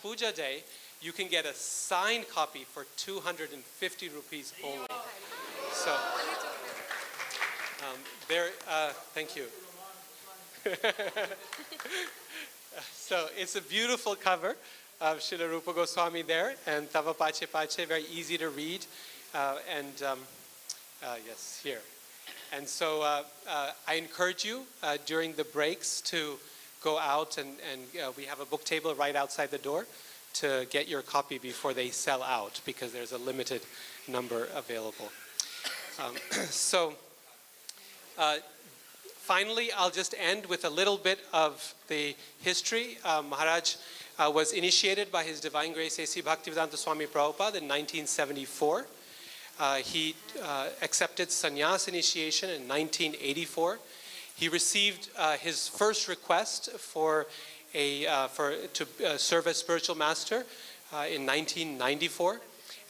Puja Day, you can get a signed copy for 250 rupees only. So, thank you. So it's a beautiful cover of Srila Rupa Goswami there, and Tava Pache Pache, very easy to read, yes, here. And so I encourage you during the breaks to go out and we have a book table right outside the door to get your copy before they sell out, because there's a limited number available. Finally, I'll just end with a little bit of the history. Maharaj was initiated by His Divine Grace A.C. Bhaktivedanta Swami Prabhupada in 1974. He accepted sannyas initiation in 1984. He received his first request to serve as spiritual master in 1994.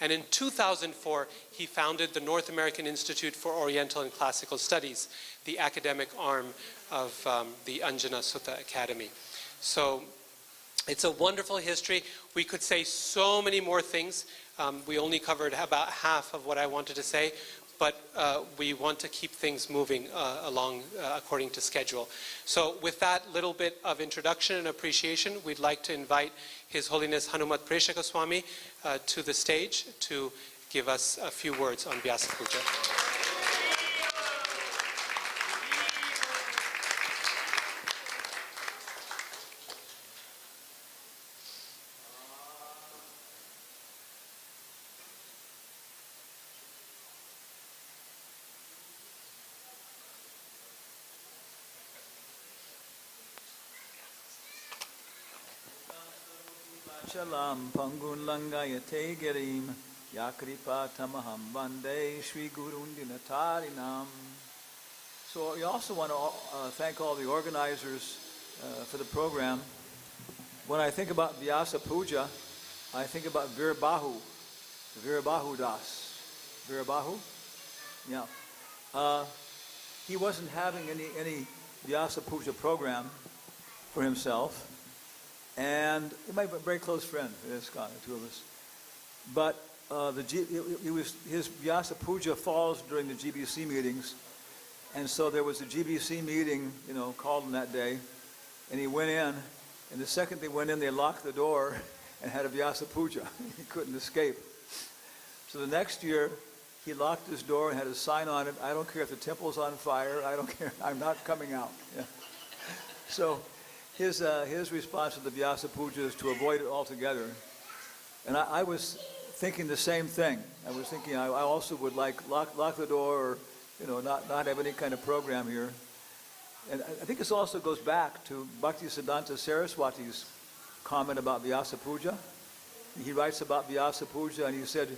And in 2004, he founded the North American Institute for Oriental and Classical Studies, the academic arm of the Anjana Sutta Academy. So it's a wonderful history. We could say so many more things. We only covered about half of what I wanted to say, but we want to keep things moving along according to schedule. So with that little bit of introduction and appreciation, we'd like to invite His Holiness Hanumat Presaka Swami to the stage to give us a few words on Vyasa Puja. Chalam Pangun Langayate Girim Yakripa Tamaham Vande Shri Gurundinatarinam. So we also want to thank all the organizers for the program. When I think about Vyasa Puja, I think about Virabahu Das. Virabahu? Yeah. He wasn't having any Vyasa Puja program for himself. And he might be a very close friend of ISKCON, the two of us. But his Vyasa Puja falls during the GBC meetings. And so there was a GBC meeting, called on that day. And he went in, and the second they went in, they locked the door and had a Vyasa Puja. He couldn't escape. So the next year, he locked his door and had a sign on it, "I don't care if the temple's on fire, I don't care, I'm not coming out." Yeah. So his response to the Vyasa Puja is to avoid it altogether. And I was thinking the same thing. I was thinking I also would lock the door, or not have any kind of program here. And I think this also goes back to Bhaktisiddhanta Saraswati's comment about Vyasa Puja. He writes about Vyasa Puja, and he said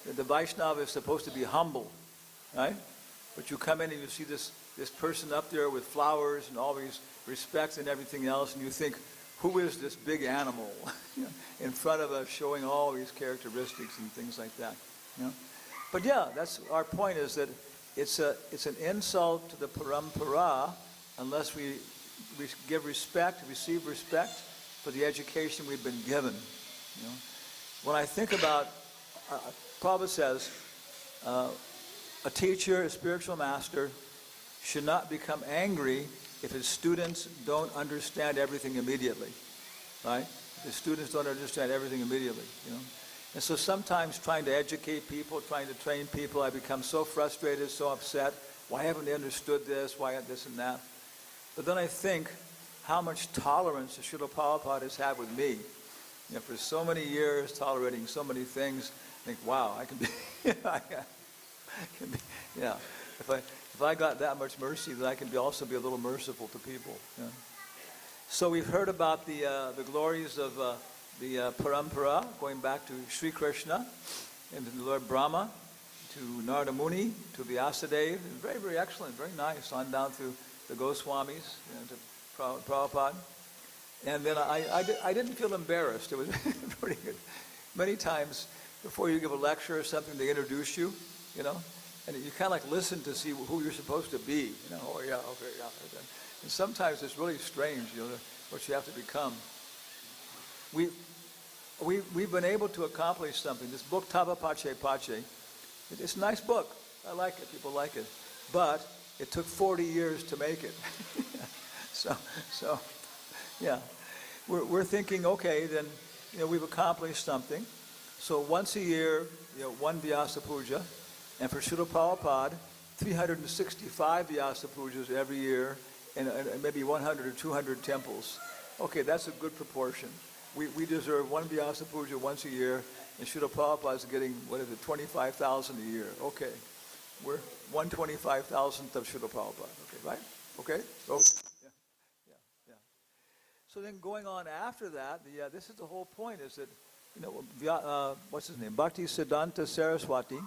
that the Vaishnava is supposed to be humble, right? But you come in and you see this person up there with flowers and all these respect and everything else, and you think, who is this big animal in front of us showing all these characteristics and things like that? But yeah, that's our point, is that it's an insult to the parampara unless we receive respect for the education we've been given. When I think about, Prabhupada says, a teacher, a spiritual master, should not become angry if his students don't understand everything immediately, right? If the students don't understand everything immediately, And so sometimes trying to educate people, trying to train people, I become so frustrated, so upset. Why haven't they understood this? Why this and that? But then I think how much tolerance Srila Prabhupada has had with me. For so many years, tolerating so many things, I think, wow, I can be, If I got that much mercy, then I can also be a little merciful to people. So we've heard about the glories of the parampara, going back to Sri Krishna and to the Lord Brahma, to Narada Muni, to Vyasadeva. Very, very excellent, very nice, on down through the Goswamis, to Prabhupada. And then I didn't feel embarrassed. It was pretty good. Many times before you give a lecture or something, they introduce you, and you kind of like listen to see who you're supposed to be. Oh yeah, okay, yeah. And sometimes it's really strange, what you have to become. we've been able to accomplish something. This book, Tava Pache Pache, it's a nice book. I like it. People like it. But it took 40 years to make it. so yeah. We're thinking, okay, then, we've accomplished something. So once a year, one Vyasa Puja. And for Srila Prabhupada, 365 Vyasa Pujas every year, and maybe 100 or 200 temples. Okay, that's a good proportion. We deserve one Vyasa Puja once a year, and Srila Prabhupada is getting, 25,000 a year. Okay, we're 125,000th of Srila Prabhupada. Okay, right? Okay? So, yeah. So then going on after that, this is the whole point, is that, what's his name? Bhakti Siddhanta Saraswati,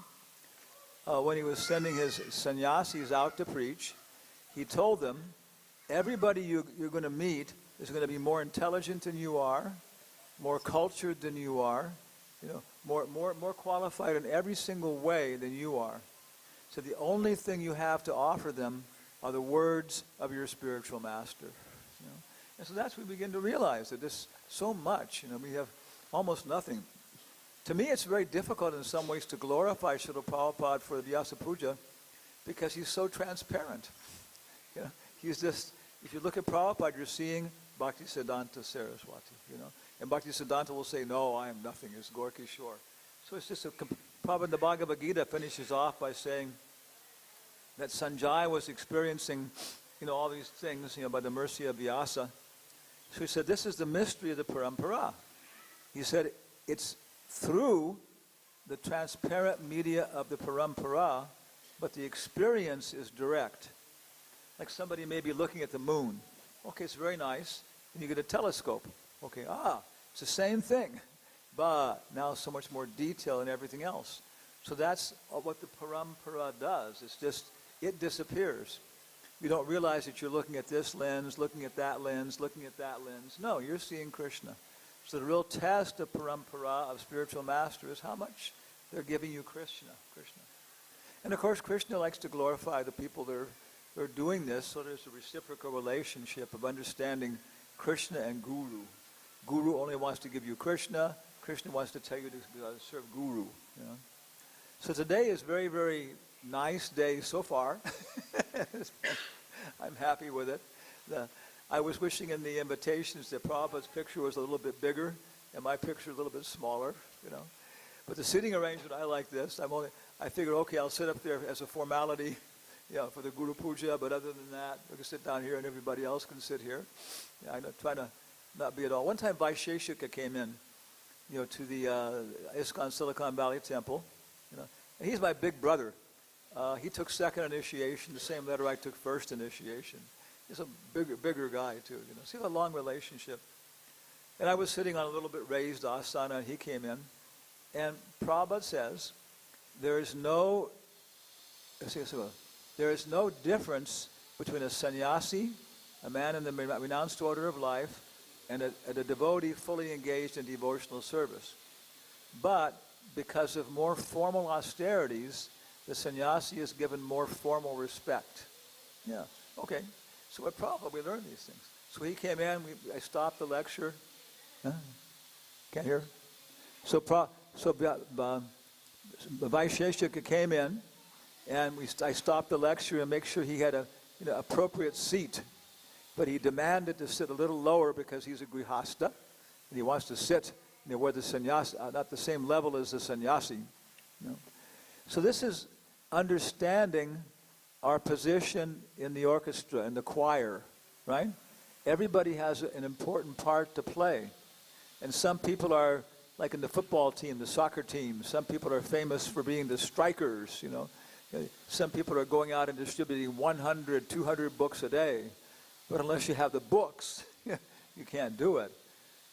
when he was sending his sannyasis out to preach, he told them, everybody you're going to meet is going to be more intelligent than you are, more cultured than you are, more qualified in every single way than you are. So the only thing you have to offer them are the words of your spiritual master. And so that's when we begin to realize that there's so much. We have almost nothing. To me, it's very difficult in some ways to glorify Srila Prabhupada for the Vyasa Puja because he's so transparent. He's just, if you look at Prabhupada, you're seeing Bhakti Siddhanta Saraswati, And Bhakti Siddhanta will say, no, I am nothing, it's Gorky Shore. So it's just Prabhupada, the Bhagavad Gita finishes off by saying that Sanjay was experiencing, all these things, by the mercy of Vyasa. So he said, this is the mystery of the parampara. He said, it's through the transparent media of the parampara, but the experience is direct. Like somebody may be looking at the moon. Okay, it's very nice. And you get a telescope. Okay, it's the same thing. But now so much more detail and everything else. So that's what the parampara does. It's just, it disappears. You don't realize that you're looking at this lens, looking at that lens, looking at that lens. No, you're seeing Krishna. So the real test of parampara, of spiritual master, is how much they're giving you Krishna. And of course, Krishna likes to glorify the people that are doing this, so there's a reciprocal relationship of understanding Krishna and Guru. Guru only wants to give you Krishna. Krishna wants to tell you to serve Guru. So today is very, very nice day so far. I'm happy with it. I was wishing in the invitations that Prabhupada's picture was a little bit bigger and my picture a little bit smaller, But the sitting arrangement, I like this. I figured, okay, I'll sit up there as a formality, for the Guru Puja, but other than that, we can sit down here and everybody else can sit here. I'm trying to not be at all. One time Vaisheshika came in, to the ISKCON Silicon Valley Temple, and he's my big brother. He took second initiation, the same letter I took first initiation. He's a bigger guy too, See a long relationship. And I was sitting on a little bit raised asana, and he came in. And Prabhupada says, there is no difference between a sannyasi, a man in the renounced order of life, and a devotee fully engaged in devotional service. But because of more formal austerities, the sannyasi is given more formal respect. Yeah, okay. So at Prabhupada, we learned these things. So he came in, I stopped the lecture. Can't hear? So Vaisheshika came in, and I stopped the lecture and make sure he had a appropriate seat. But he demanded to sit a little lower because he's a grihasta, and he wants to sit where the sannyasi, not the same level as the sannyasi. So this is understanding our position in the orchestra, in the choir, right? Everybody has an important part to play. And some people are, like in the football team, the soccer team, some people are famous for being the strikers, Some people are going out and distributing 100, 200 books a day. But unless you have the books, you can't do it.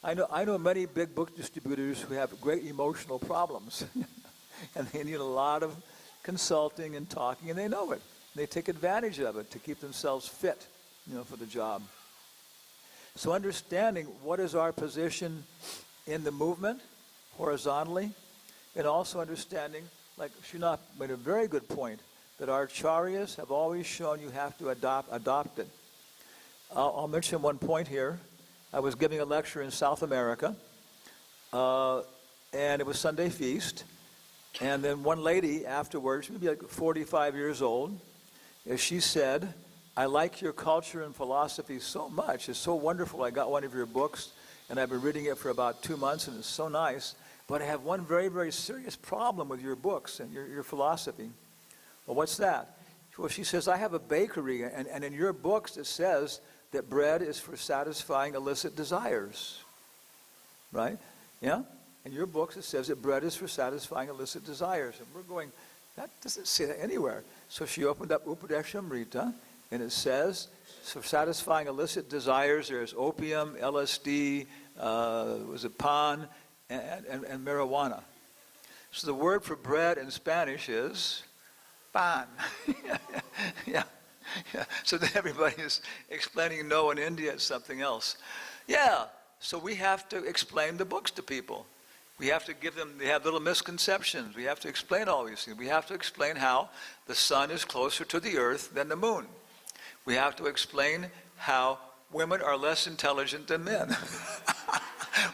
I know many big book distributors who have great emotional problems. And they need a lot of consulting and talking, and they know it. They take advantage of it to keep themselves fit, for the job. So understanding what is our position in the movement, horizontally, and also understanding, like Srinath made a very good point, that our acharyas have always shown you have to adopt it. I'll mention one point here. I was giving a lecture in South America, and it was Sunday feast. And then one lady afterwards, maybe like 45 years old, she said, I like your culture and philosophy so much. It's so wonderful. I got one of your books, and I've been reading it for about 2 months, and it's so nice. But I have one very, very serious problem with your books and your philosophy. Well, what's that? Well, she says, I have a bakery, and in your books it says that bread is for satisfying illicit desires. Right? Yeah? In your books it says that bread is for satisfying illicit desires. And we're going, that doesn't say that anywhere. So she opened up Upadeshamrita, and it says, for satisfying illicit desires, there's opium, LSD, was it pan, and marijuana. So the word for bread in Spanish is pan. Yeah. So then everybody is explaining no in India it's something else. Yeah. So we have to explain the books to people. We have to give them, they have little misconceptions. We have to explain all these things. We have to explain how the sun is closer to the earth than the moon. We have to explain how women are less intelligent than men.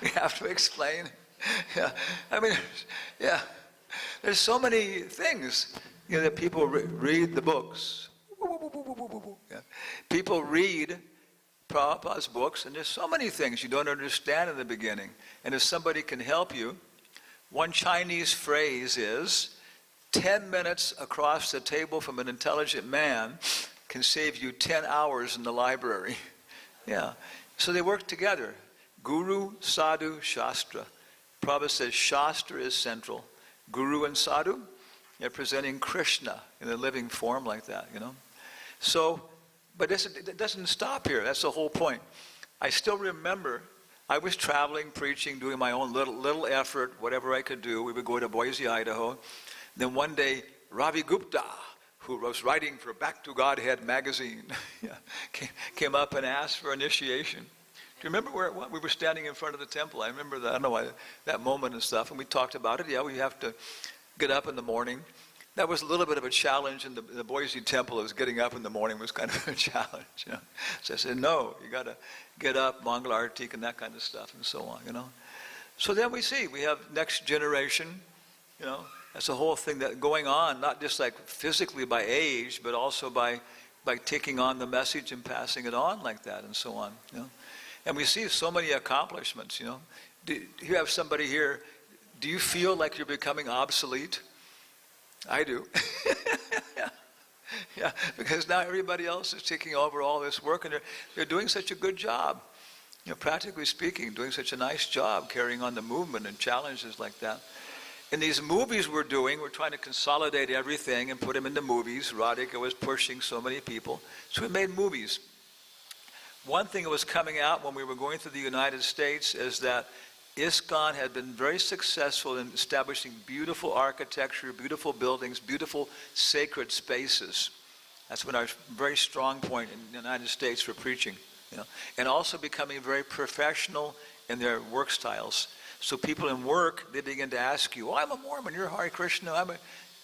We have to explain, there's so many things, that people read the books. Yeah. People read Prabhupada's books, and there's so many things you don't understand in the beginning. And if somebody can help you, one Chinese phrase is, 10 minutes across the table from an intelligent man can save you 10 hours in the library. Yeah. So they work together. Guru, Sadhu, Shastra. Prabhupada says Shastra is central. Guru and Sadhu, they're presenting Krishna in a living form like that, So, but it doesn't stop here. That's the whole point. I still remember I was traveling, preaching, doing my own little effort, whatever I could do. We would go to Boise, Idaho. Then one day, Ravi Gupta, who was writing for Back to Godhead magazine, came up and asked for initiation. Do you remember where it was? We were standing in front of the temple. I remember that. I don't know why, that moment and stuff. And we talked about it. Yeah, we have to get up in the morning. That was a little bit of a challenge in the Boise temple. It was getting up in the morning was kind of a challenge. So I said, no, you got to get up, Mangal Artik, and that kind of stuff, and so on. So then we see we have next generation. That's the whole thing that going on, not just like physically by age, but also by taking on the message and passing it on like that, and so on. And we see so many accomplishments. Do you have somebody here? Do you feel like you're becoming obsolete? I do. Yeah, because now everybody else is taking over all this work, and they're doing such a good job. Practically speaking, doing such a nice job carrying on the movement and challenges like that. In these movies we're doing, we're trying to consolidate everything and put them into movies. Radhika was pushing so many people. So we made movies. One thing that was coming out when we were going through the United States is that ISKCON had been very successful in establishing beautiful architecture, beautiful buildings, beautiful sacred spaces. That's been our very strong point in the United States for preaching. And also becoming very professional in their work styles. So people in work, they begin to ask you, I'm a Mormon, you're Hare Krishna.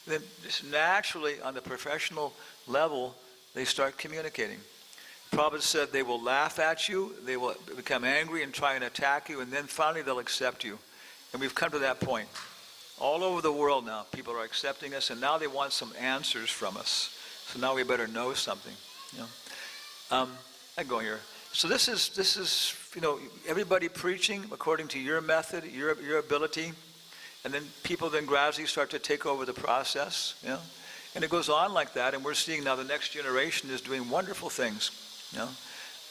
Then just naturally, on the professional level, they start communicating. Prabhupada said they will laugh at you, they will become angry and try and attack you, and then finally they'll accept you. And we've come to that point. All over the world now, people are accepting us, and now they want some answers from us. So now we better know something. I go here. So this is everybody preaching according to your method, your ability, and then people then gradually start to take over the process. And it goes on like that, and we're seeing now the next generation is doing wonderful things.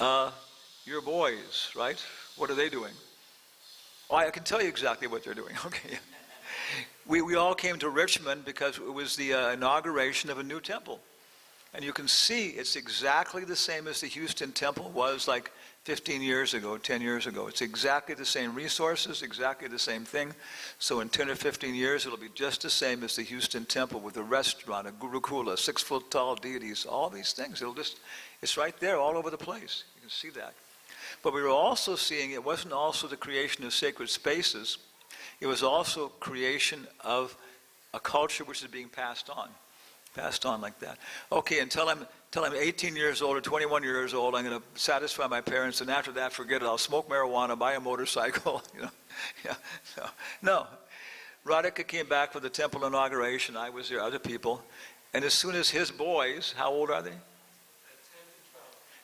Your boys, right? What are they doing? Oh, I can tell you exactly what they're doing. Okay. We all came to Richmond because it was the inauguration of a new temple. And you can see it's exactly the same as the Houston temple was like 15 years ago, 10 years ago. It's exactly the same resources, exactly the same thing. So in 10 or 15 years, it'll be just the same as the Houston temple with a restaurant, a Gurukula, 6-foot-tall deities, all these things. It's right there all over the place. You can see that. But we were also seeing it wasn't also the creation of sacred spaces. It was also creation of a culture which is being passed on. Passed on like that. Okay, until I'm 18 years old or 21 years old, I'm going to satisfy my parents, and after that, forget it. I'll smoke marijuana, buy a motorcycle. Yeah, no. Radhika came back for the temple inauguration. I was there, other people. And as soon as his boys, how old are they?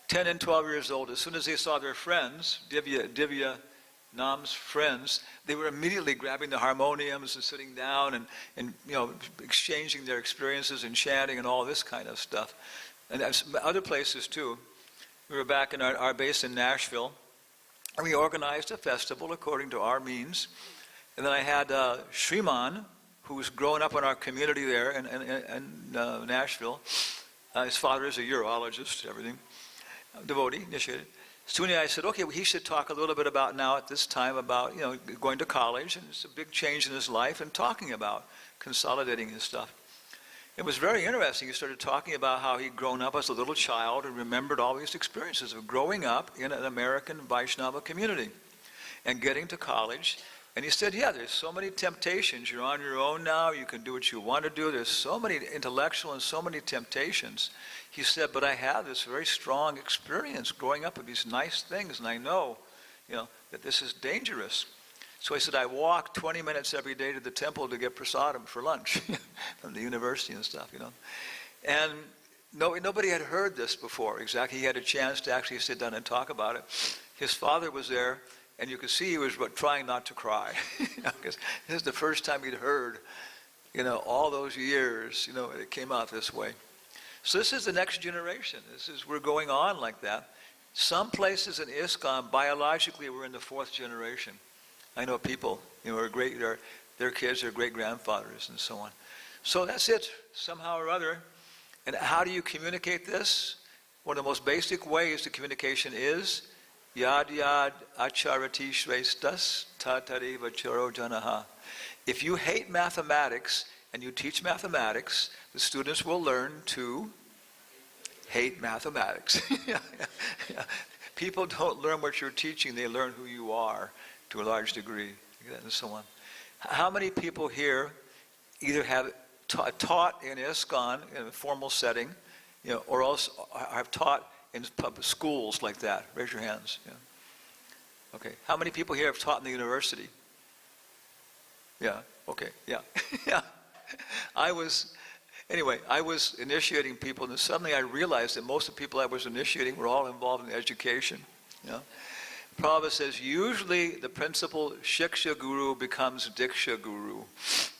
10 and 12 years old. As soon as they saw their friends, Divya Nam's friends, they were immediately grabbing the harmoniums and sitting down and exchanging their experiences and chanting and all this kind of stuff. And other places too. We were back in our base in Nashville, and we organized a festival according to our means. And then I had Sriman, who was growing up in our community there in Nashville. His father is a urologist, everything. Devotee, initiated. Soon I said, okay, well, he should talk a little bit about now at this time about, going to college, and it's a big change in his life, and talking about consolidating his stuff. It was very interesting. He started talking about how he'd grown up as a little child and remembered all these experiences of growing up in an American Vaishnava community and getting to college. And he said, yeah, there's so many temptations. You're on your own now. You can do what you want to do. There's so many intellectual and so many temptations. He said, but I have this very strong experience growing up with these nice things, and I know, that this is dangerous. So I said, I walk 20 minutes every day to the temple to get prasadam for lunch from the university and stuff, And nobody had heard this before, exactly. He had a chance to actually sit down and talk about it. His father was there, and you could see he was trying not to cry, because this is the first time he'd heard, all those years, it came out this way. So this is the next generation. We're going on like that. Some places in ISKCON, biologically, we're in the 4th generation. I know people, are great, their kids are great-grandfathers and so on. So that's it, somehow or other. And how do you communicate this? One of the most basic ways to communication is yad yad acharati shrestas tatariva charo janaha. If you hate mathematics and you teach mathematics, the students will learn to hate mathematics. Yeah. People don't learn what you're teaching, they learn who you are to a large degree, and so on. How many people here either have taught in ISKCON in a formal setting, or else have taught in public schools like that? Raise your hands. Yeah. Okay. How many people here have taught in the university? Yeah. Okay. Yeah. Yeah. I was initiating people, and suddenly I realized that most of the people I was initiating were all involved in education. Prabhupada says, usually the principal Shiksha Guru becomes Diksha Guru,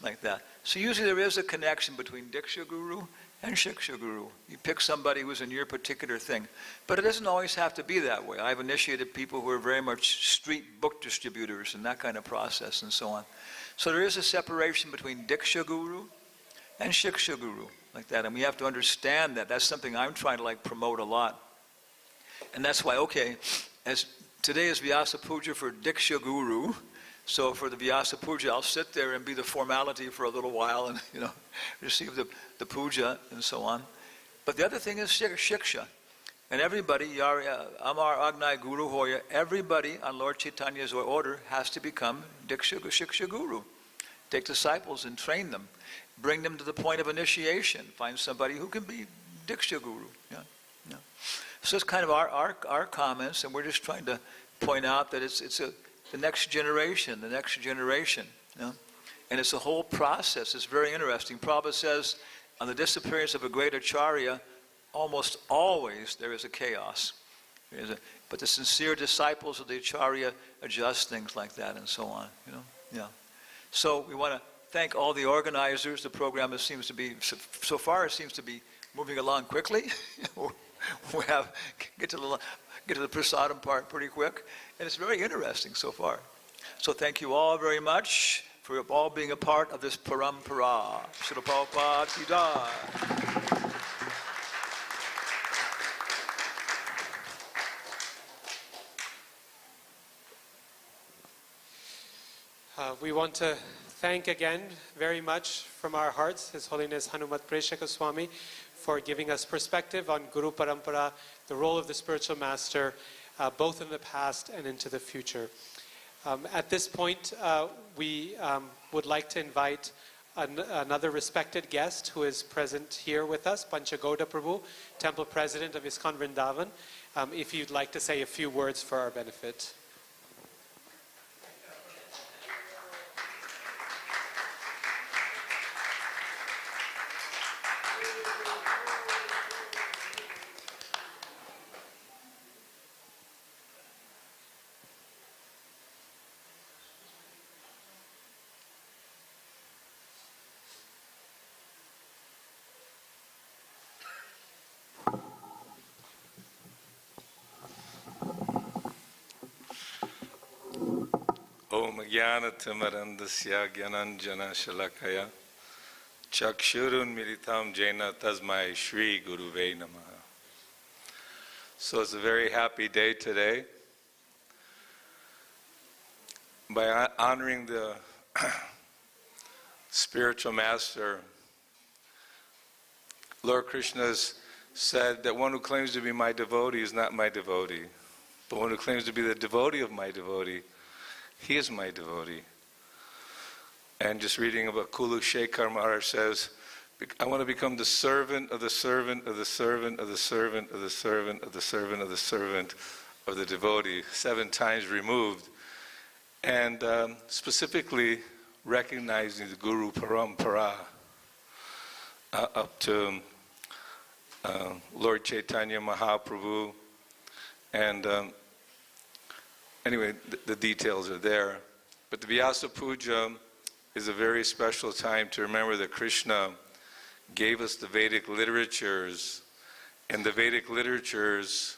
like that. So usually there is a connection between Diksha Guru and Shiksha Guru. You pick somebody who's in your particular thing. But it doesn't always have to be that way. I've initiated people who are very much street book distributors and that kind of process and so on. So there is a separation between Diksha Guru and Shiksha Guru, like that. And we have to understand that. That's something I'm trying to promote a lot. And that's why, as today is Vyasa Puja for Diksha Guru, so for the Vyasa Puja, I'll sit there and be the formality for a little while and, receive the puja and so on. But the other thing is Shiksha. And everybody, Amar Agnai Guru Hoya, everybody on Lord Chaitanya's order has to become Shiksha Guru. Take disciples and train them. Bring them to the point of initiation. Find somebody who can be Diksha Guru. Yeah. So it's kind of our comments, and we're just trying to point out that it's the next generation. And it's a whole process. It's very interesting. Prabhupada says, on the disappearance of a great acharya, almost always there is a chaos. But the sincere disciples of the acharya adjust things like that and so on. Yeah. So we want to thank all the organizers. The program seems to be, so far it seems to be moving along quickly. We get to the prasadam part pretty quick, and it's very interesting so far. So thank you all very much for all being a part of this parampara. Srila Prabhupada Ki Jai. We want to thank again very much from our hearts His Holiness Hanumat Presaka Swami for giving us perspective on Guru Parampara, the role of the spiritual master, both in the past and into the future. At this point, we would like to invite another respected guest who is present here with us, Panchagoda Prabhu, Temple President of ISKCON Vrindavan, if you'd like to say a few words for our benefit. Om Jnana-timirandasya Gyananjana Shalakaya Chakshurun Militam Jena Tasmai Shri Guruve Namaha. So it's a very happy day today. By honoring the spiritual master, Lord Krishna said that one who claims to be my devotee is not my devotee, but one who claims to be the devotee of my devotee, he is my devotee. And just reading about Kulu Shekhar Maharaj says, I want to become the servant of the servant of the servant of the servant of the servant of the servant of the servant of the devotee, 7 times removed. And specifically recognizing the Guru Parampara up to Lord Chaitanya Mahaprabhu. And anyway, the details are there. But the Vyasa Puja is a very special time to remember that Krishna gave us the Vedic literatures. And the Vedic literatures,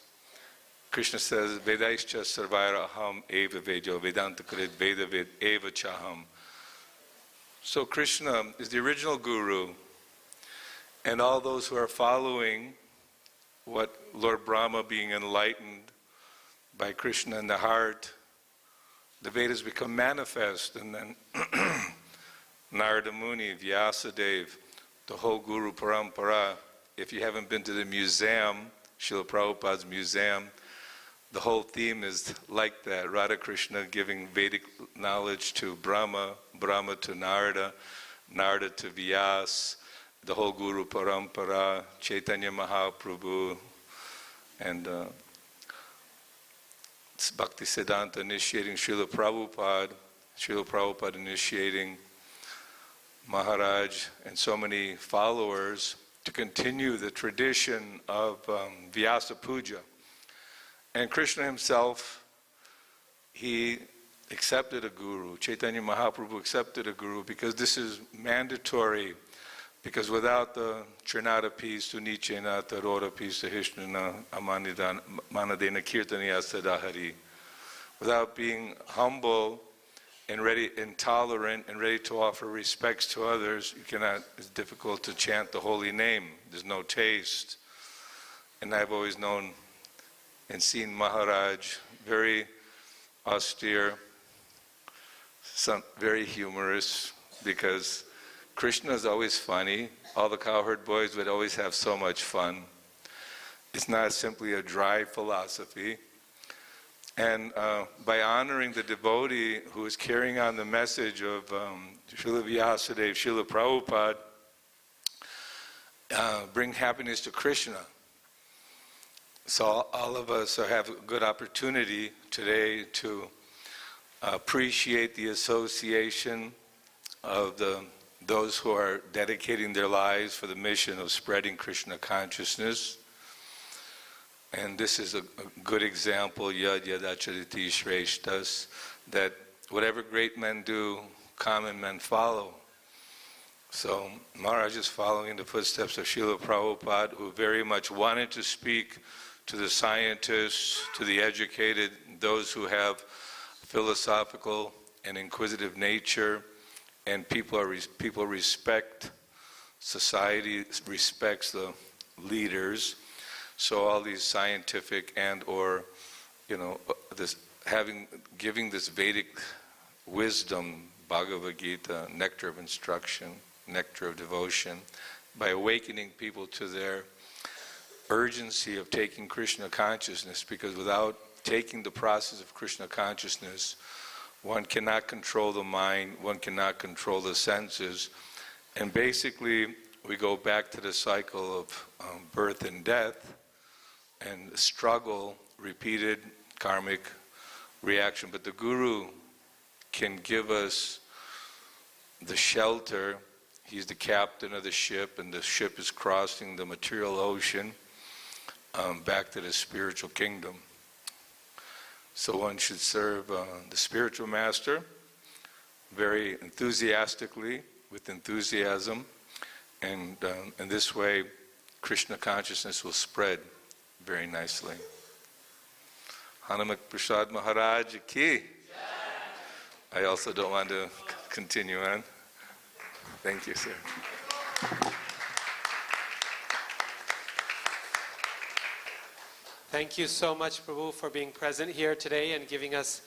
Krishna says, Vedaischa sarvaira aham eva vedyo vedanta krit veda ved eva chaham. So Krishna is the original guru. And all those who are following what Lord Brahma, being enlightened by Krishna in the heart, the Vedas become manifest, and then Narada Muni, Vyasa Dev, the whole Guru Parampara. If you haven't been to the museum, Srila Prabhupada's museum, the whole theme is like that. Radha Krishna giving Vedic knowledge to Brahma, Brahma to Narada, Narada to Vyasa, the whole Guru Parampara, Chaitanya Mahaprabhu, and Bhakti Siddhanta initiating Srila Prabhupada initiating Maharaj, and so many followers to continue the tradition of Vyasa Puja. And Krishna himself, he accepted a guru. Chaitanya Mahaprabhu accepted a guru because this is mandatory. Because without the Trinada piece, Tunichena, Tarora piece, Hishnana, Manadena, Kirtaniya, Sadahari, without being humble and ready, intolerant, and ready to offer respects to others, it's difficult to chant the holy name. There's no taste. And I've always known and seen Maharaj very austere, very humorous, because Krishna is always funny. All the cowherd boys would always have so much fun. It's not simply a dry philosophy. And by honoring the devotee who is carrying on the message of Srila Vyasadeva, Srila Prabhupada, bring happiness to Krishna. So all of us have a good opportunity today to appreciate the association of those who are dedicating their lives for the mission of spreading Krishna consciousness. And this is a good example, yad yadachariti shreshtas, that whatever great men do, common men follow. So Maharaj is following the footsteps of Srila Prabhupada, who very much wanted to speak to the scientists, to the educated, those who have philosophical and inquisitive nature, and people respect, society respects the leaders. So all these scientific and or, giving this Vedic wisdom, Bhagavad Gita, nectar of instruction, nectar of devotion, by awakening people to their urgency of taking Krishna consciousness, because without taking the process of Krishna consciousness, one cannot control the mind, one cannot control the senses, And basically, we go back to the cycle of birth and death, and struggle, repeated karmic reaction. But the Guru can give us the shelter. He's the captain of the ship, and the ship is crossing the material ocean back to the spiritual kingdom. So one should serve the spiritual master very enthusiastically, with enthusiasm, and in this way Krishna consciousness will spread very nicely. Hanumat Prasad Maharaj ki. I also don't want to continue on. Thank you, sir. Thank you so much, Prabhu, for being present here today and giving us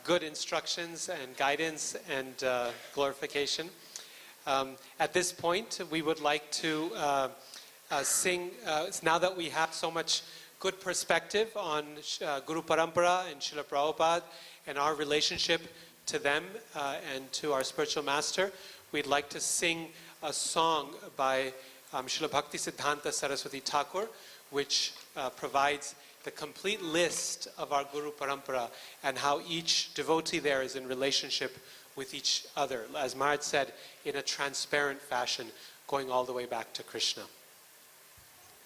good instructions and guidance and glorification. At this point, we would like to sing, now that we have so much good perspective on Guru Parampara and Srila Prabhupada and our relationship to them and to our spiritual master, we'd like to sing a song by Srila Bhakti Siddhanta Saraswati Thakur, which provides the complete list of our Guru Parampara and how each devotee there is in relationship with each other, as Maharaj said, in a transparent fashion, going all the way back to Krishna.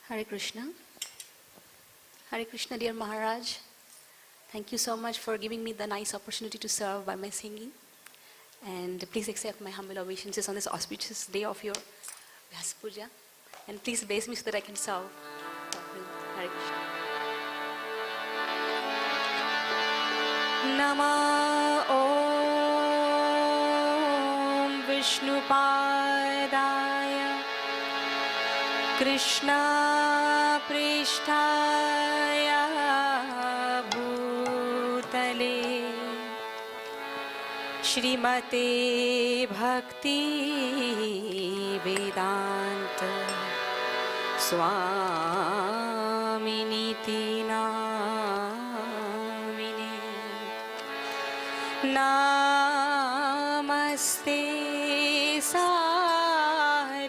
Hare Krishna. Hare Krishna, dear Maharaj. Thank you so much for giving me the nice opportunity to serve by my singing. And please accept my humble obeisances on this auspicious day of your Vyasa Puja. And please bless me so that I can serve. Hare Krishna. Nama Om Vishnupadaya Krishna Prishtaya Bhutale Shrimate Bhakti Vedanta Swaminiti Namine Namaste Saraswati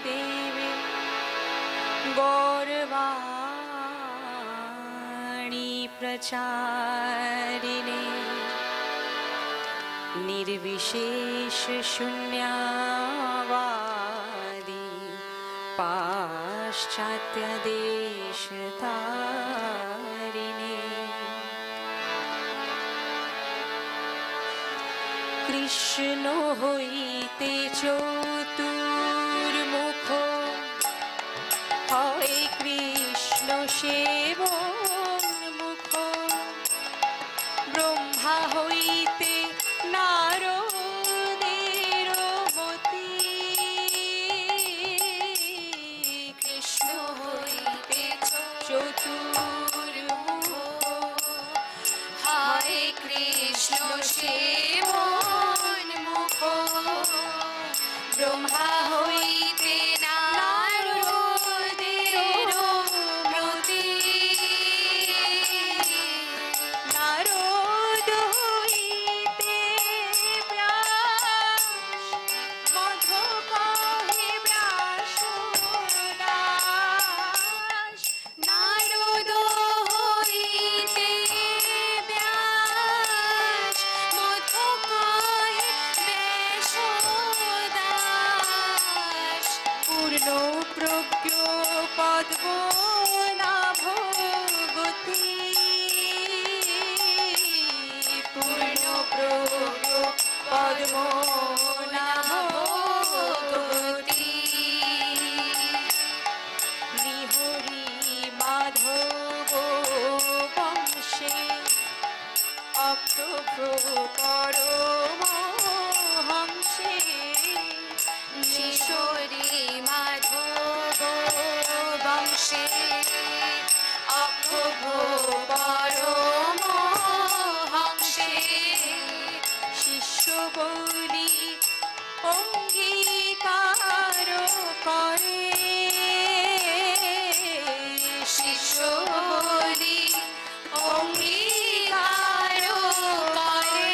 Devi Gaurvani Pracharine Nirvishesh Shunyavadi Paschatya Deshatarine Krishna hoite choturmukho Hare Krishna Shivamukho Brahma hoite Narodero moti Krishna hoite choturmukho Hare Krishna Shivamukho Brahma hoite Narodero moti Narod hoite Vyas Madhu kahe Vyasodas Narod hoite Vyas Madhu kahe Vyasodas Purno pragyo padmo nabhagati Purno pragyo padmo nabhagati Nihori madhavo vamshe Akrabho paramo hamshe Nishori madhavo vamshe Akrabho paramo hamshe Shishya boli অঙ্গীকার করে শিষ্য বলি অঙ্গীকার করে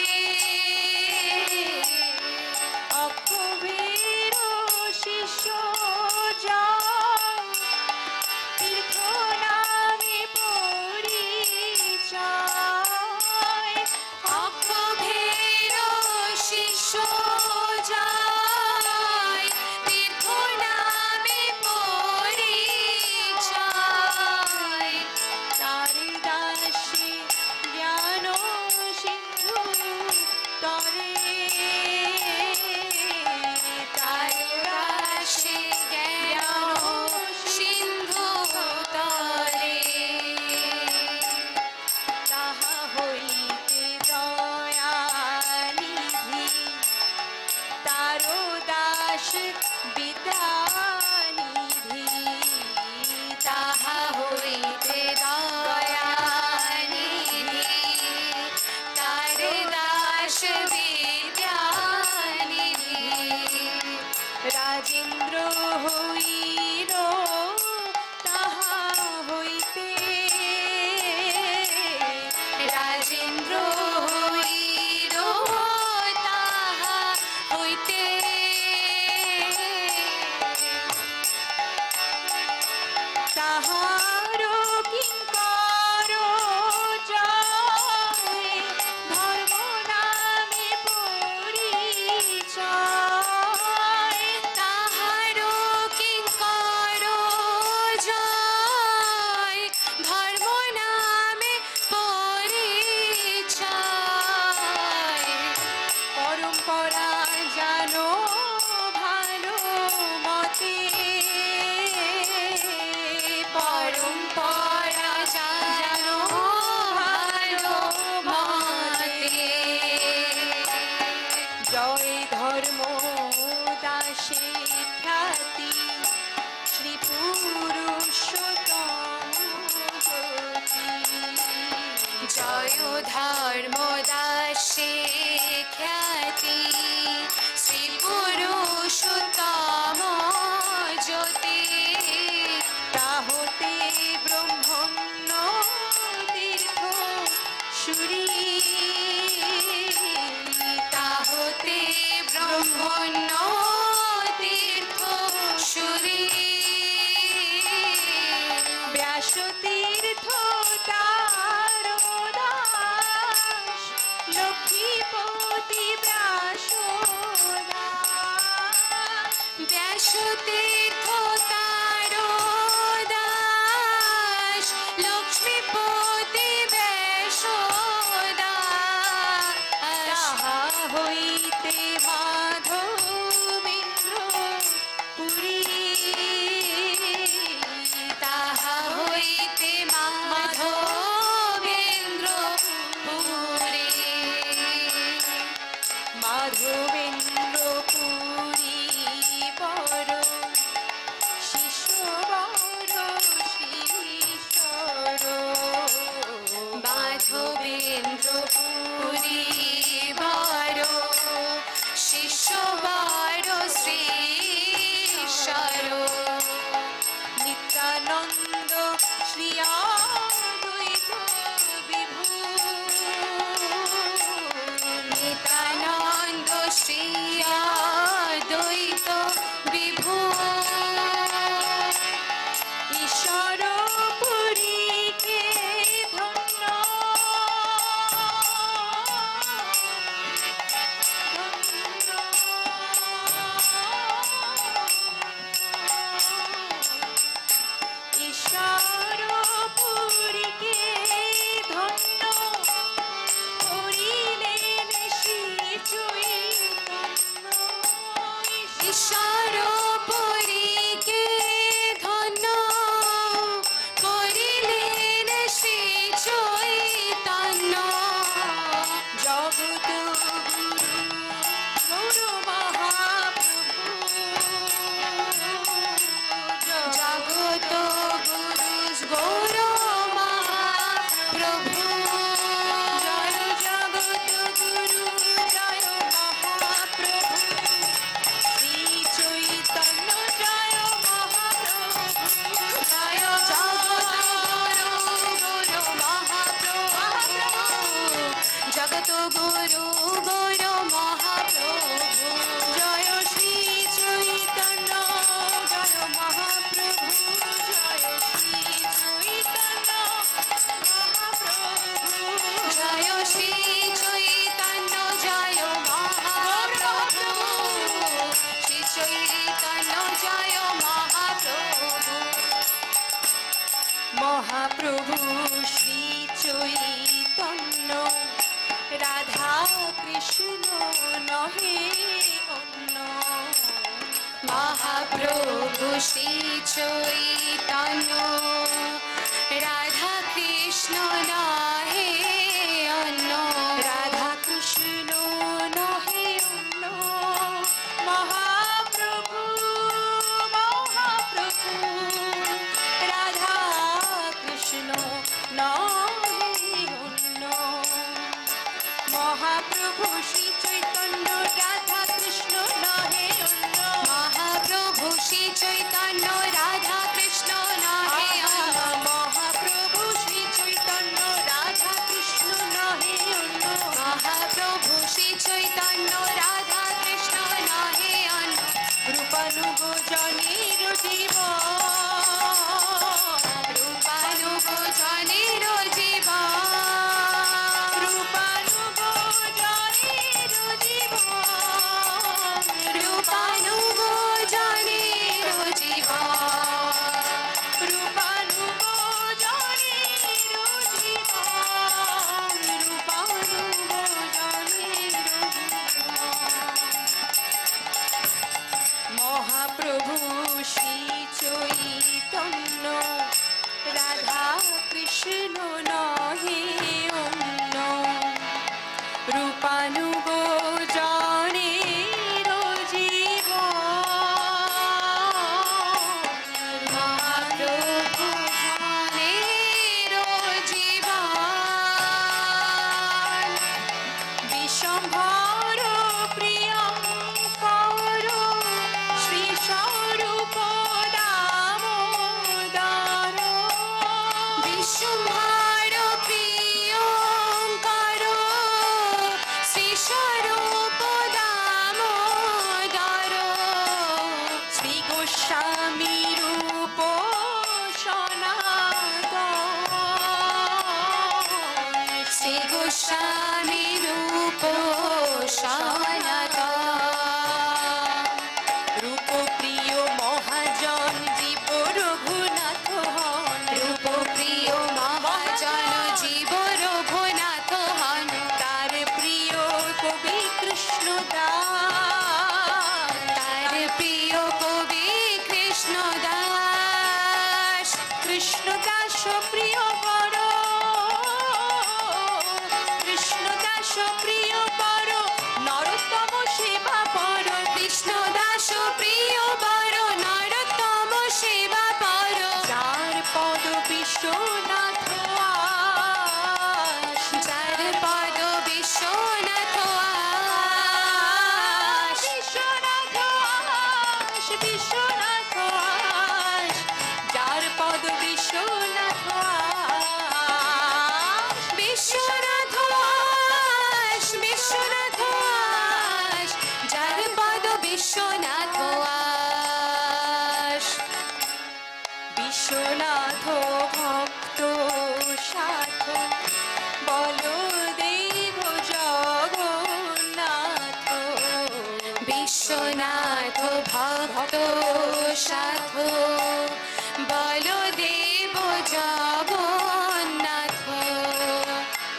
ধর্মদাসে খ্যাতি শ্রী পুরুষোত্তম জ্যোতি তাহতে ব্রহ্মণ্য তীর্থ সুরী তাহতে ব্রহ্মণ্য তীর্থ সুরী ব্যাসতীর্থ তার দাস লক্ষ্মীপতি ব্যাসদাস ব্যাসতীর্থ তার দাস লক্ষ্মীপতি ব্যাসদাস তাহা হইতে মাধবেন্দ্র পুরী তাহা হইতে মাধবেন্দ্র পুরী মাধবেন্দ্র পুরী বড় শিষ্য বড় শিষ্যর মাধবেন্দ্র পুরী বড় শিষ্য বড় শ্রীশ্বর নিত্যানন্দ শ্রী অদ্বৈত বিভু নিত্যানন্দ শ্রী অদ্বৈত বিভু ঈশ্বর পুরীকে ধন্য ঈশ্বর পুরীকে ধন্য করিলেন শ্রী চৈতন্য ঈশ্বর পুরীকে ধন্য করিলেন শ্রী চৈতন্য জগত গুরু মহাপ্রভু জগত গুরু গৌর মহাপ্রভু জয় জগত গুরু জয় মহাপ্রভু শ্রী চৈতন্য জয় মহাপ্রভু জয় জগত গুরু মহাপ্রভু জগত গুরু গৌর মহাপ্রভু জয় শ্রী চৈতন্য জয় মহাপ্রভু জয় শ্রী চৈতন্য মহাপ্রভু জয় শ্রী চৈতন্য জয় মহাপ্রভু শ্রী চৈতন্য জয় মহাপ্রভু মহাপ্রভু শ্রী চৈতন্য রাধা কৃষ্ণ নহে অন্য মহাপ্রভু শ্রী চৈতন্য রাধা কৃষ্ণ নহে অন্য রাধা কৃষ্ণ নহে অন্য মহাপ্রভু মহাপ্রভু রাধা কৃষ্ণ নহে অন্য মহাপ্রভু শ্রী চৈতন্য রাধা কৃষ্ণ নহে অন্য মহাপ্রভু শ্রী চৈতন্য রাধা কৃষ্ণ নহে অন্য মহাপ্রভু শ্রী চৈতন্য রাধা কৃষ্ণ নহে অন্য মহাপ্রভু শ্রী চৈতন্য রাধা কৃষ্ণ নহে অন্য রূপানুগ জনের জীব রূপানুগ জনের জীব রূপানুগ জনের জীব রূপানুগ জনের জীব রূপানুগ জনের জীব রূপানুগ জনের জীব মহাপ্রভু শ্রী গোস্বামী রূপ সনাতন রূপ প্রিয় মহাজন জীব রঘুনাথ হন রূপ প্রিয় মহাজন জীব রঘুনাথ হন তার প্রিয় কবি কৃষ্ণ দাস তার প্রিয় কবি কৃষ্ণ দাস কৃষ্ণ দাস প্রিয় বড় কৃষ্ণ দাস প্রিয় বড় নরোত্তম সেবা পর কৃষ্ণ দাস প্রিয় বড় নরোত্তম সেবা পর যার পদ বিশ্বনাথ আস যার পদ বিশ্বনাথ আস বিশ্বনাথ আস বিশ্বনাথ আস যার পদ বিশ্বনাথ আস বিশ্বনাথ আস বিশ্বনাথ আস যার পদ বিশ্বনাথ আস বিশ্বনাথ ভক্ত সাধ বলদেব জগন্নাথ বিশ্বনাথ ভক্ত সাধ বলদেব জগন্নাথ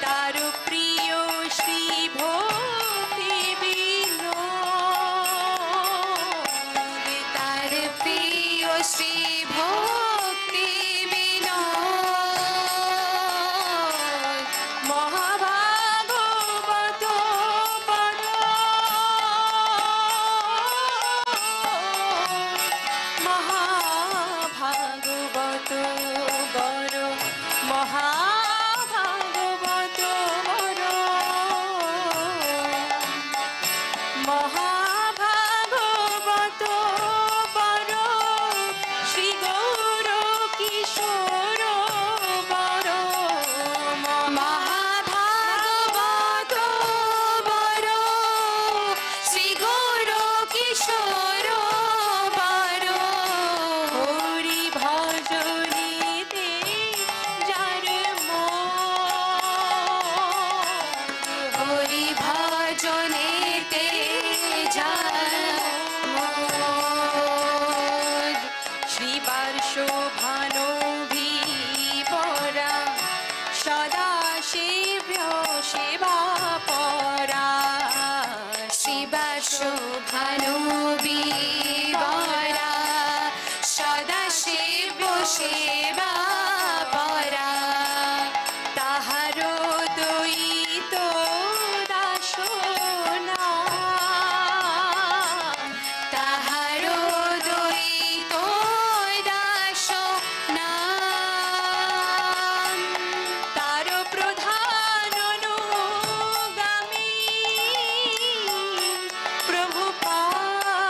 তার প্রিয় শ্রী ভক্তি বিনোদ তার প্রিয় শ্রী ভক্তি বিনোদ মহাভাগবত পদ মহাভাগবত বড় মহাভাগবত বড় মহাভাগবত বড় শ্রী গৌর কিশোর বড় মহাভাগবত বড় শ্রী গৌর কিশোর বড় হরি ভজনিতে যার মন হরি ভজনেতে যার মন শ্রীবার শোভানভি পরা সদা শিব্য সেবা পরা শ্রীবার শোভানভি পরা সদা শিব্য সেবা পরা তাহার দয়িত দাসনা তাহার দয়িত দাসনা তার প্রধান অনুগামী প্রভুপাদ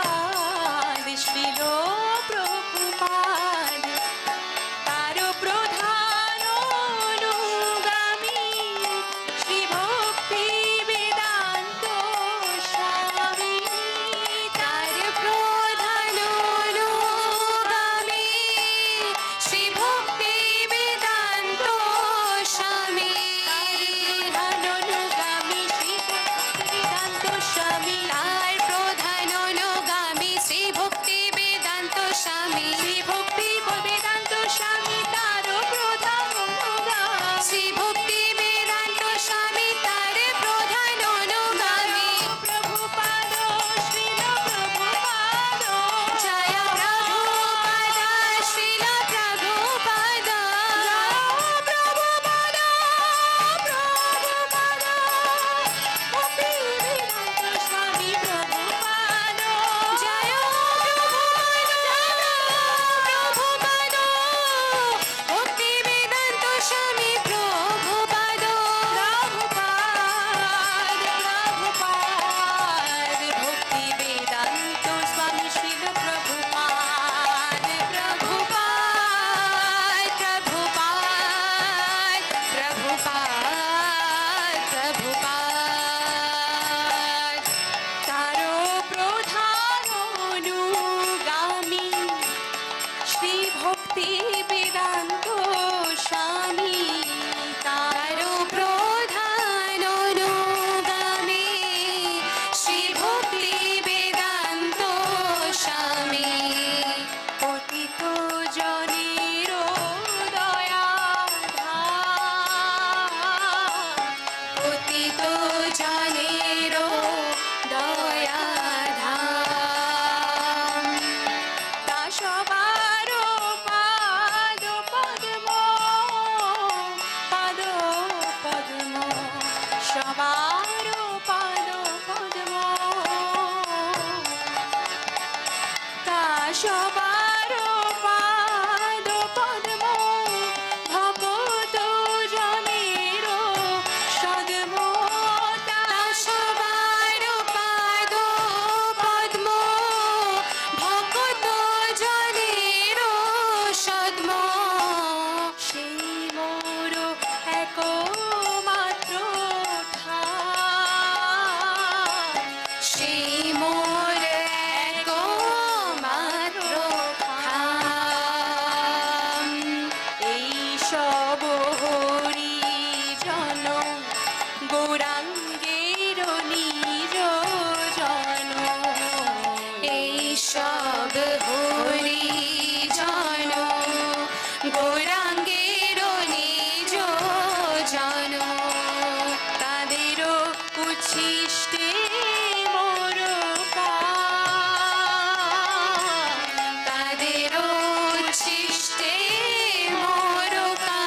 গৌরাঙ্গের নিজ জন এই সব হরিজন গৌরাঙ্গের নিজ জন তাদেরও উচ্ছিষ্টে মোরকা তাদেরও উচ্ছিষ্টে মোরকা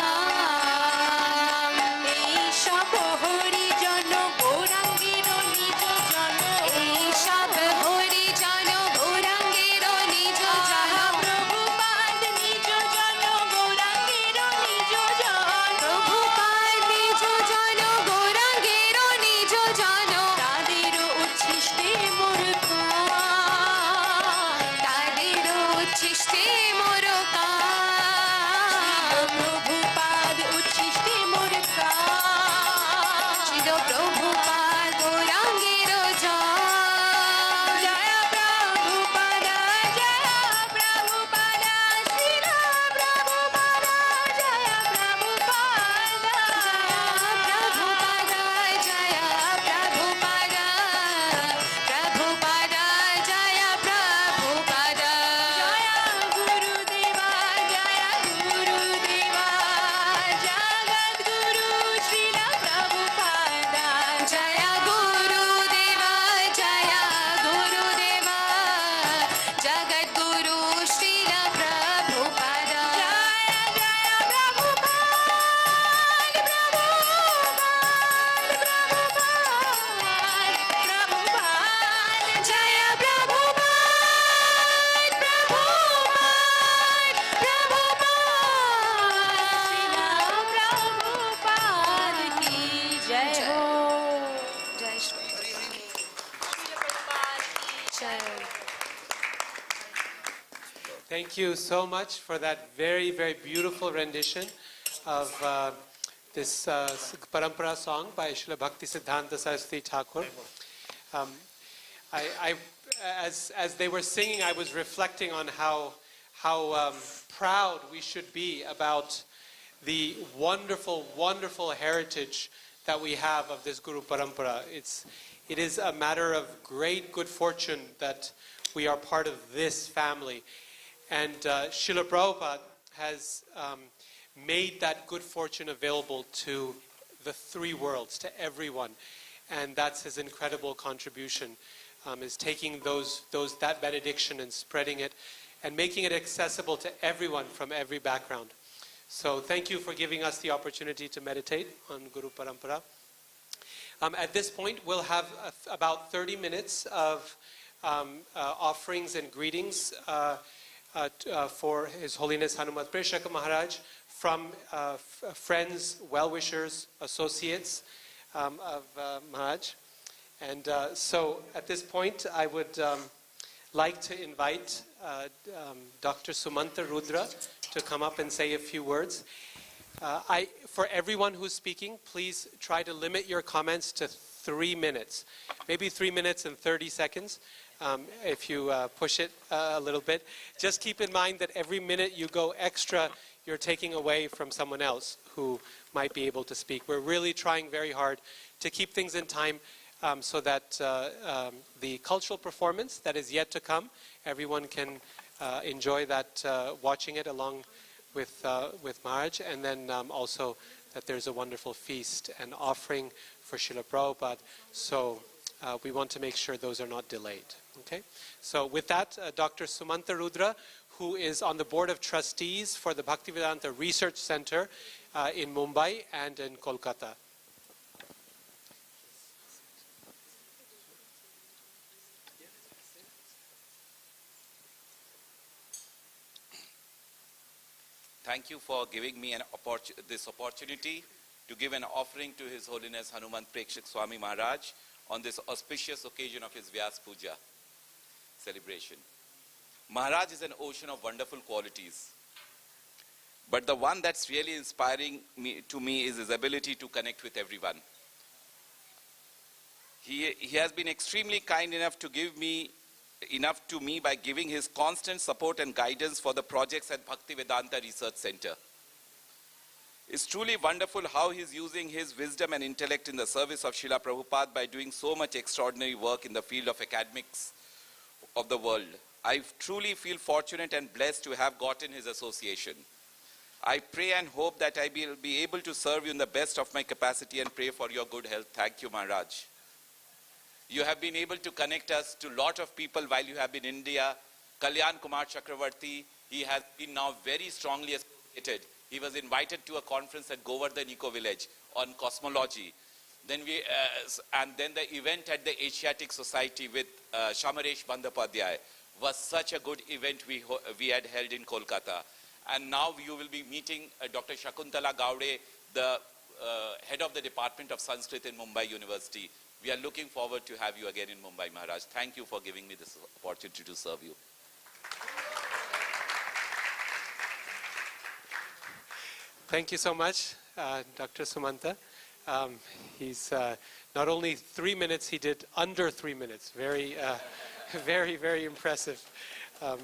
এই সব হরিজন গৌরাঙ্গের নিজ জন এই সব হরিজন গৌরাঙ্গের নিজ জন প্রভুপাদ নিজ জন গৌরাঙ্গের নিজ জন প্রভুপাদ নিজ জন গৌরাঙ্গের নিজ জন তাদেরও উচ্ছিষ্টে মোরকা তাদেরও উচ্ছিষ্টে মোরকা প্রভুপাদ উচ্ছিষ্টে মোরকা শিল প্রভুপাদ গৌরাঙ্গের জয় জয় প্রভুপাদ জয় প্রভুপাদ শিল প্রভুপাদ জয় প্রভুপাদ প্রভুপাদ জয় প্রভুপাদ প্রভুপাদ জয় প্রভুপাদ জয় গুরুদেবা জয় গুরুদেবা জগদ্গুরু শ্রীল প্রভুপাদ জয় গুরুদেবা জয় গুরুদেবা জগদ্গুরু শ্রীল প্রভুপাদ জয় জয় প্রভুপাদ প্রভুপাদ জয় প্রভুপাদ প্রভুপাদ কি জয় হো জয় শ্রী প্রভুপাদ কি জয় Thank you so much for that very, very beautiful rendition of this Parampara song by Srila Bhakti Siddhanta Saraswati Thakur. As they were singing, I was reflecting on how proud we should be about the wonderful, wonderful heritage that we have of this Guru Parampara. It is a matter of great good fortune that we are part of this family. And Srila Prabhupada has made that good fortune available to the three worlds, to everyone. And that's his incredible contribution, is taking that benediction and spreading it and making it accessible to everyone from every background. So thank you for giving us the opportunity to meditate on Guru Parampara. At this point, we'll have about 30 minutes of offerings and greetings for His Holiness Hanumat Presaka Maharaj from friends, well-wishers, associates of Maharaj. And so at this point, I would like to invite Dr. Sumanta Rudra to come up and say a few words. For everyone who's speaking, please try to limit your comments to 3 minutes, maybe 3 minutes and 30 seconds. If you push it a little bit. Just keep in mind that every minute you go extra, you're taking away from someone else who might be able to speak. We're really trying very hard to keep things in time so that the cultural performance that is yet to come, everyone can enjoy that, watching it along with Maharaj, and then also that there's a wonderful feast and offering for Srila Prabhupada. So we want to make sure those are not delayed. Okay? So with that, Dr. Sumanta Rudra, who is on the Board of Trustees for the Bhaktivedanta Research Center in Mumbai and in Kolkata. Thank you for giving me this opportunity to give an offering to His Holiness Hanumat Prekshak Swami Maharaj on this auspicious occasion of his Vyasa Puja celebration. Maharaj is an ocean of wonderful qualities. But the one that's really inspiring to me is his ability to connect with everyone. He has been extremely kind enough to me by giving his constant support and guidance for the projects at Bhaktivedanta Research Center. It's truly wonderful how he's using his wisdom and intellect in the service of Srila Prabhupada by doing so much extraordinary work in the field of academics of the world. I truly feel fortunate and blessed to have gotten his association. I pray and hope that I will be able to serve you in the best of my capacity and pray for your good health. Thank you, Maharaj. You have been able to connect us to a lot of people while you have been in India. Kalyan Kumar Chakravarti, he has been now very strongly associated. He was invited to a conference at Govardhan Eco Village on cosmology. Then then the event at the Asiatic Society with Shamaresh Bandyopadhyay was such a good event we had held in Kolkata. And now you will be meeting Dr. Shakuntala Gowde, the head of the Department of Sanskrit in Mumbai University. We are looking forward to have you again in Mumbai, Maharaj. Thank you for giving me this opportunity to serve you. Thank you so much, Dr. Sumanta. He's not only 3 minutes, he did under 3 minutes. Very, very impressive.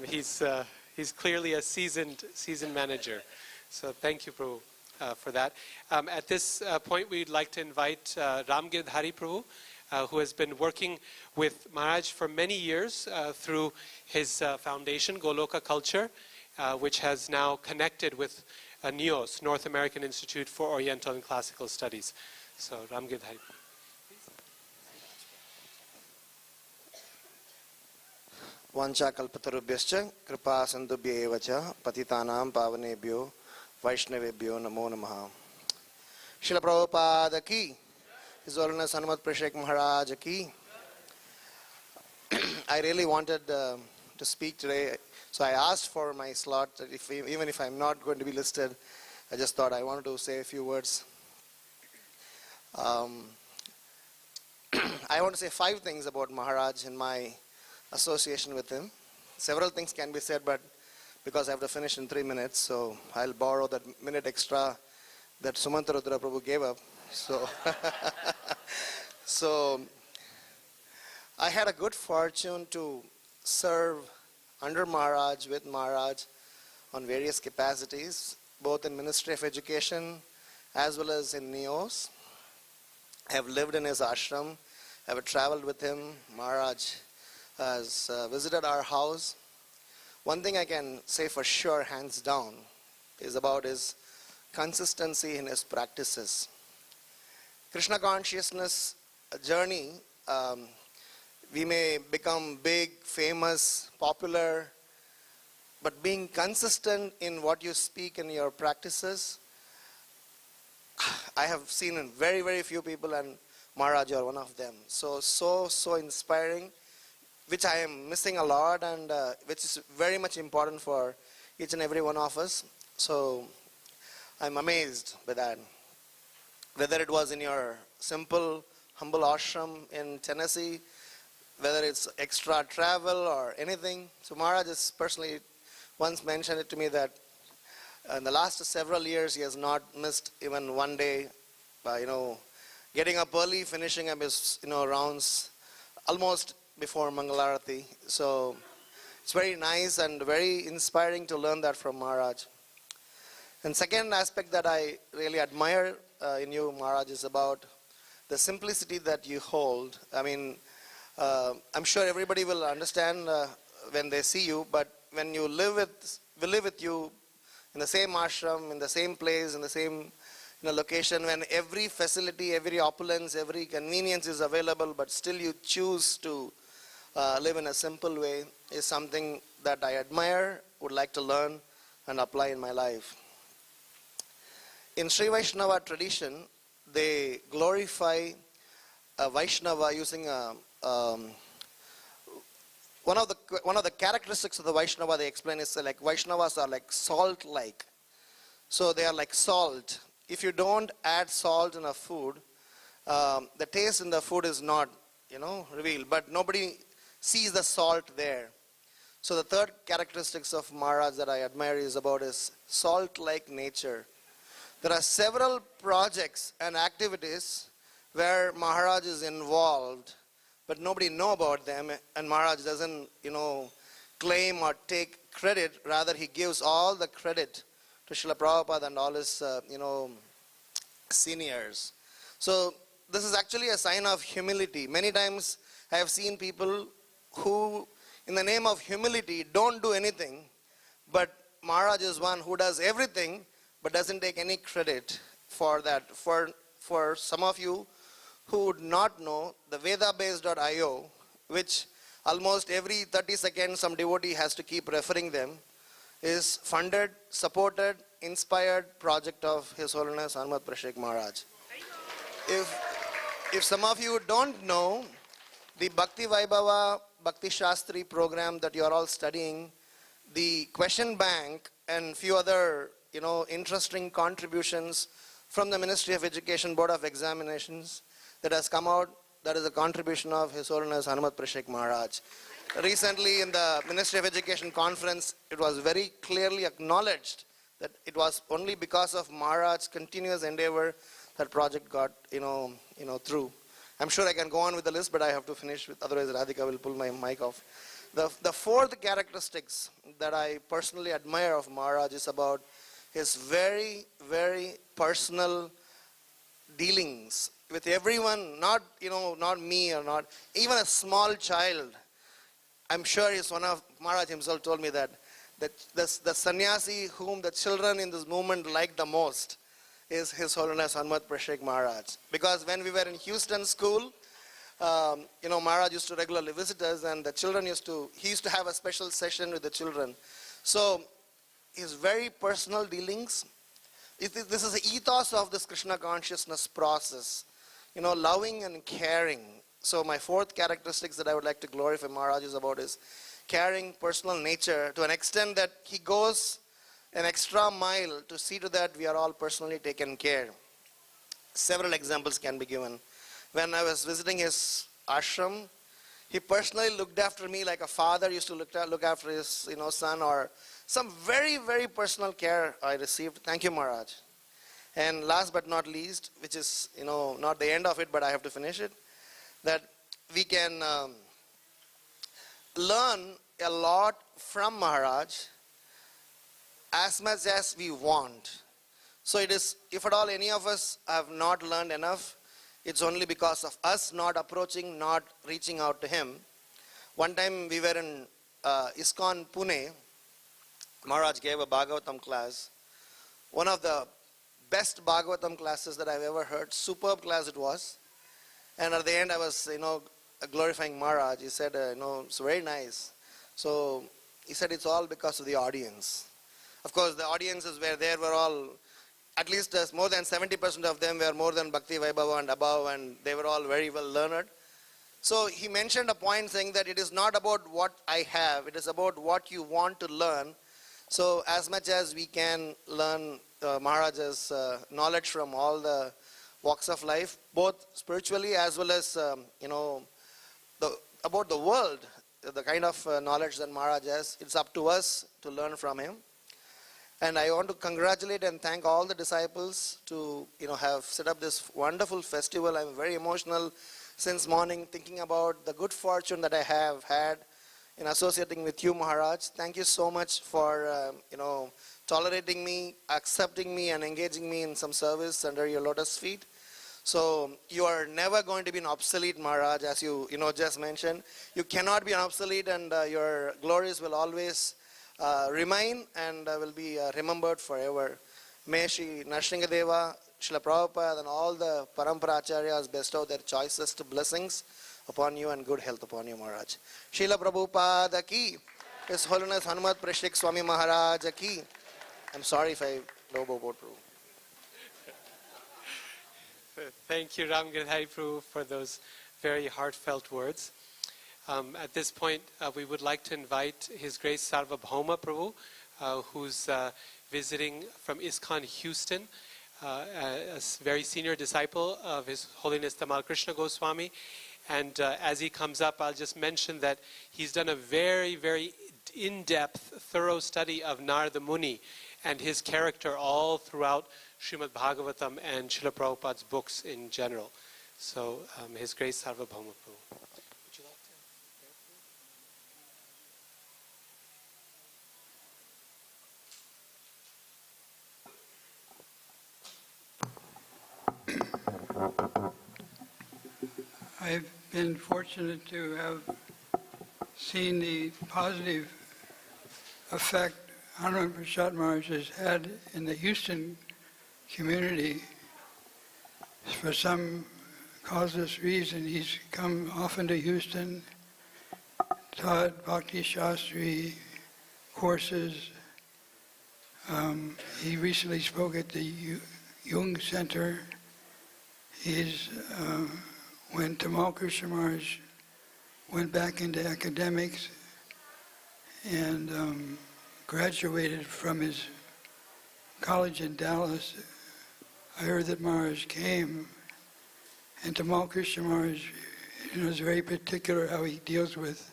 He's clearly a seasoned manager. So thank you, Prabhu, for that. At this point, we'd like to invite Ramgir Dhari Prabhu, who has been working with Maharaj for many years through his foundation, Goloka Culture, which has now connected with NIOS, North American Institute for Oriental and Classical Studies. So Ramgir Dhari. वाञ्छाकल्पतरुभ्यश्च कृपा सिन्धुभ्य एव च पतितानां पावनेभ्यो वैष्णवेभ्यो नमो नमः. Srila Prabhupada ki, His Holiness Hanumat Presaka Maharaj ki. I really wanted to speak today, so I asked for my slot. Even if I'm not going to be listed, I just thought I wanted to say a few words. I want to say 5 things about Maharaj in my association with him. Several things can be said, but because I have to finish in 3 minutes, so I'll borrow that minute extra that Sumanta Rudra Prabhu gave up. So I had a good fortune to serve under Maharaj, with Maharaj, on various capacities, both in Ministry of Education as well as in NIOS. I have lived in his ashram. I have traveled with him. Maharaj has visited our house. One thing I can say for sure, hands down, is about his consistency in his practices. Krishna consciousness journey, we may become big, famous, popular, but being consistent in what you speak in your practices, I have seen in very, very few people, and Maharaj, you are one of them. So inspiring, which I am missing a lot, and which is very much important for each and every one of us. So I'm amazed by that. Whether it was in your simple, humble ashram in Tennessee, whether it's extra travel or anything. So Maharaj has personally once mentioned it to me that in the last several years he has not missed even one day, getting up early, finishing up his rounds almost before Mangalarati. So it's very nice and very inspiring to learn that from Maharaj. And second aspect that I really admire in you, Maharaj, is about the simplicity that you hold. I mean, I'm sure everybody will understand when they see you, but when we live with you in the same ashram, in the same place, in the same location, when every facility, every opulence, every convenience is available, but still you choose to live in a simple way, is something that I admire, would like to learn and apply in my life. In Sri Vaishnava tradition, they glorify a Vaishnava using one of the characteristics of the Vaishnava they explain is like Vaishnavas are like salt-like. So they are like salt. If you don't add salt in a food, the taste in the food is not, revealed. But nobody sees the salt there. So the third characteristics of Maharaj that I admire is about his salt-like nature. There are several projects and activities where Maharaj is involved, but nobody know about them, and Maharaj doesn't, claim or take credit. Rather, he gives all the credit to Srila Prabhupada and all his, seniors. So this is actually a sign of humility. Many times I have seen people who, in the name of humility, don't do anything, but Maharaj is one who does everything, but doesn't take any credit for that. For some of you who would not know, the vedabase.io, which almost every 30 seconds some devotee has to keep referring them, is funded, supported, inspired project of His Holiness Hanumat Prashik Maharaj. If some of you don't know, the Bhakti Vaibhava Bhakti Shastri program that you are all studying, the question bank and few other interesting contributions from the Ministry of Education Board of Examinations that has come out, that is a contribution of His Holiness Hanumat Prashik Maharaj. Recently in the Ministry of Education conference, it was very clearly acknowledged that it was only because of Maharaj's continuous endeavor that project got through. I'm sure I can go on with the list, but I have to finish with, otherwise Radhika will pull my mic off. The fourth characteristics that I personally admire of Maharaj is about his very, very personal dealings with everyone, not me or not, even a small child. I'm sure he's one of, Maharaj himself told me that the sannyasi whom the children in this movement like the most is His Holiness Hanumat Prashik Maharaj. Because when we were in Houston school, Maharaj used to regularly visit us, and the children he used to have a special session with the children. So his very personal dealings, this is the ethos of this Krishna consciousness process, loving and caring. So my fourth characteristics that I would like to glorify Maharaj is about his caring personal nature, to an extent that he goes an extra mile to see to that we are all personally taken care. Several examples can be given. When I was visiting his ashram, he personally looked after me like a father used to look after his son, or some very, very personal care I received. Thank you, Maharaj. And last but not least, which is not the end of it, but I have to finish it, that we can learn a lot from Maharaj as much as we want. So it is, if at all any of us have not learned enough, it's only because of us not approaching, not reaching out to him. One time we were in ISKCON Pune. Maharaj gave a Bhagavatam class. One of the best Bhagavatam classes that I've ever heard. Superb class it was. And at the end I was, glorifying Maharaj. He said, it's very nice. So he said it's all because of the audience. Of course, the audiences were there were all, at least more than 70% of them were more than Bhakti Vaibhava and above, and they were all very well learned. So he mentioned a point saying that it is not about what I have, it is about what you want to learn. So as much as we can learn Maharaj's knowledge from all the walks of life, both spiritually as well as, about the world, the kind of knowledge that Maharaj has, it's up to us to learn from him. And I want to congratulate and thank all the disciples to have set up this wonderful festival. I'm very emotional since morning thinking about the good fortune that I have had in associating with you, Maharaj. Thank you so much for tolerating me, accepting me, and engaging me in some service under your lotus feet. So you are never going to be an obsolete, Maharaj, as you just mentioned. You cannot be an obsolete, and your glories will always remain and will be remembered forever. May Shri Narsingadeva, Srila Prabhupada, and all the Parampara Acharyas bestow their choicest blessings upon you and good health upon you, Maharaj. Srila Prabhupada ki, His Holiness Hanumat Prashik Swami Maharaj ki. I'm sorry if I lobo boat Prabhu. Thank you, Ramgirhari Prabhu, for those very heartfelt words. At this point, we would like to invite His Grace Sarvabhauma Prabhu, who's visiting from ISKCON Houston, a very senior disciple of His Holiness Tamal Krishna Goswami. And as he comes up, I'll just mention that he's done a very, very in-depth, thorough study of Narada Muni and his character all throughout Srimad Bhagavatam and Srila Prabhupada's books in general. So, His Grace Sarvabhauma Prabhu. Would you like to? I've been fortunate to have seen the positive effect Hanumat Prasad Maharaj has had in the Houston community. For some causeless reason, he's come often to Houston, taught Bhakti Shastri courses. He recently spoke at the Jung Center. He's when Tamal Krishna Maharaj went back into academics and graduated from his college in Dallas, I heard that Maharaj came, and Tamal Krishna Maharaj, is very particular how he deals with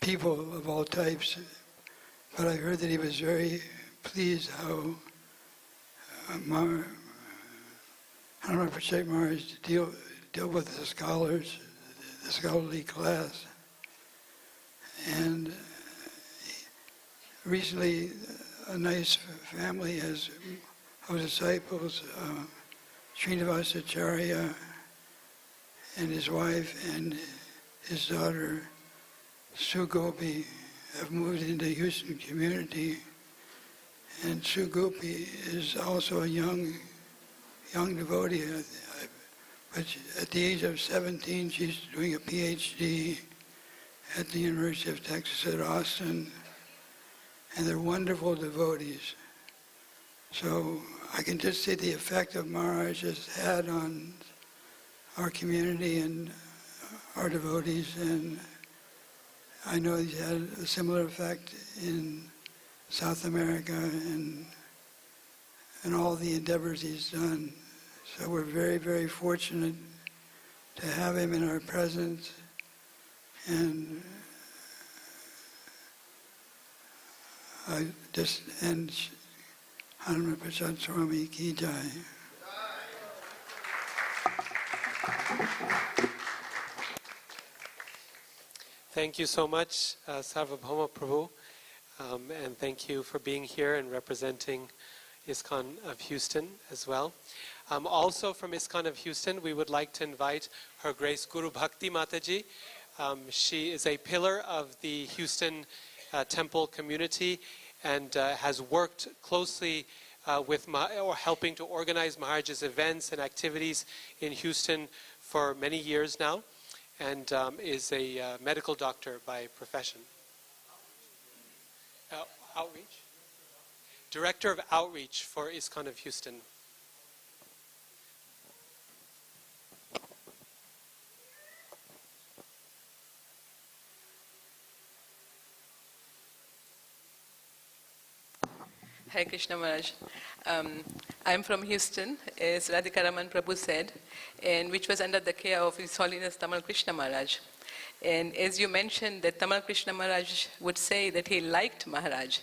people of all types. But I heard that he was very pleased how Hanumat Prasad Maharaj dealt with the scholars, the scholarly class. And recently, a nice family of disciples, Srinivasa Acharya and his wife and his daughter, Sugopi, have moved into the Houston community. And Sugopi is also a young devotee. But at the age of 17, she's doing a PhD at the University of Texas at Austin. And they're wonderful devotees. So I can just see the effect of Maharaj has had on our community and our devotees, and I know he's had a similar effect in South America and all the endeavors he's done. So we're very, very fortunate to have him in our presence, and I just end Hanumat Prasad Swami Ki Jai. Thank you so much, Sarvabhauma Prabhu, and thank you for being here and representing ISKCON of Houston as well. Also from ISKCON of Houston, we would like to invite Her Grace Guru Bhakti Mataji. She is a pillar of the Houston temple community and has worked closely with or helping to organize Maharaj's events and activities in Houston for many years now, and is a medical doctor by profession. Outreach? Director of Outreach for ISKCON of Houston. Hare Krishna Maharaj. I'm from Houston, as Radhika Raman Prabhu said, and which was under the care of His Holiness Tamal Krishna Maharaj. And as you mentioned, that Tamal Krishna Maharaj would say that he liked Maharaj.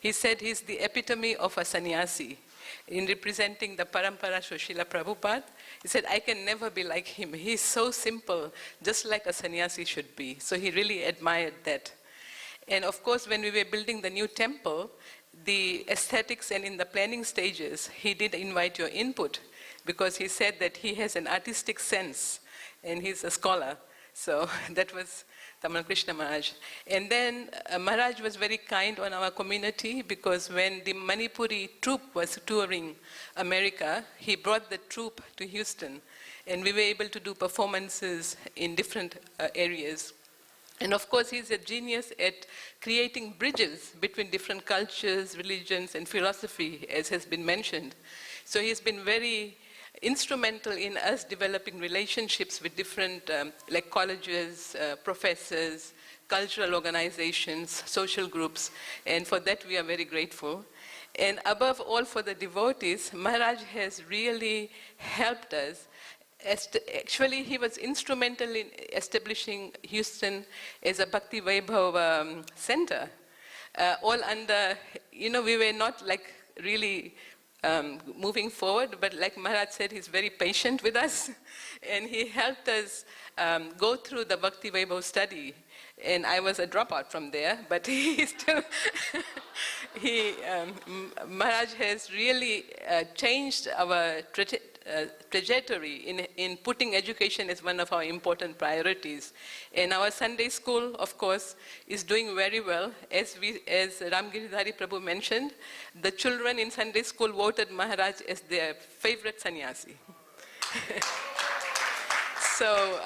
He said he's the epitome of a sannyasi. In representing the Parampara Srila Prabhupada, he said, I can never be like him. He's so simple, just like a sannyasi should be. So he really admired that. And of course, when we were building the new temple, the aesthetics and in the planning stages, he did invite your input because he said that he has an artistic sense and he's a scholar. So that was Tamal Krishna Maharaj. And then Maharaj was very kind on our community because when the Manipuri troupe was touring America, he brought the troupe to Houston and we were able to do performances in different areas. And of course, he's a genius at creating bridges between different cultures, religions, and philosophy, as has been mentioned. So he's been very instrumental in us developing relationships with different, like colleges, professors, cultural organizations, social groups, and for that we are very grateful. And above all, for the devotees, Maharaj has really helped us. Actually, he was instrumental in establishing Houston as a Bhakti Vaibhav center. All under, we were not like really moving forward, but like Maharaj said, he's very patient with us. And he helped us go through the Bhakti Vaibhav study. And I was a dropout from there, but he still, Maharaj has really changed our trajectory in putting education as one of our important priorities. And our Sunday school, of course, is doing very well. As Ramgiridhari Prabhu mentioned, the children in Sunday school voted Maharaj as their favorite sannyasi. So,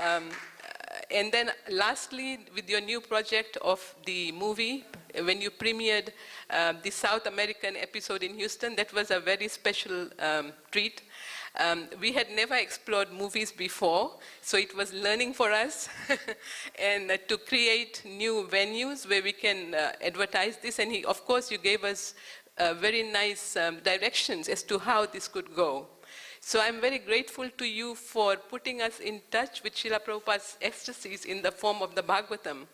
and then lastly, with your new project of the movie, when you premiered the South American episode in Houston, that was a very special treat. We had never explored movies before, so it was learning for us and to create new venues where we can advertise this. And of course, you gave us very nice directions as to how this could go. So I'm very grateful to you for putting us in touch with Srila Prabhupada's ecstasies in the form of the Bhagavatam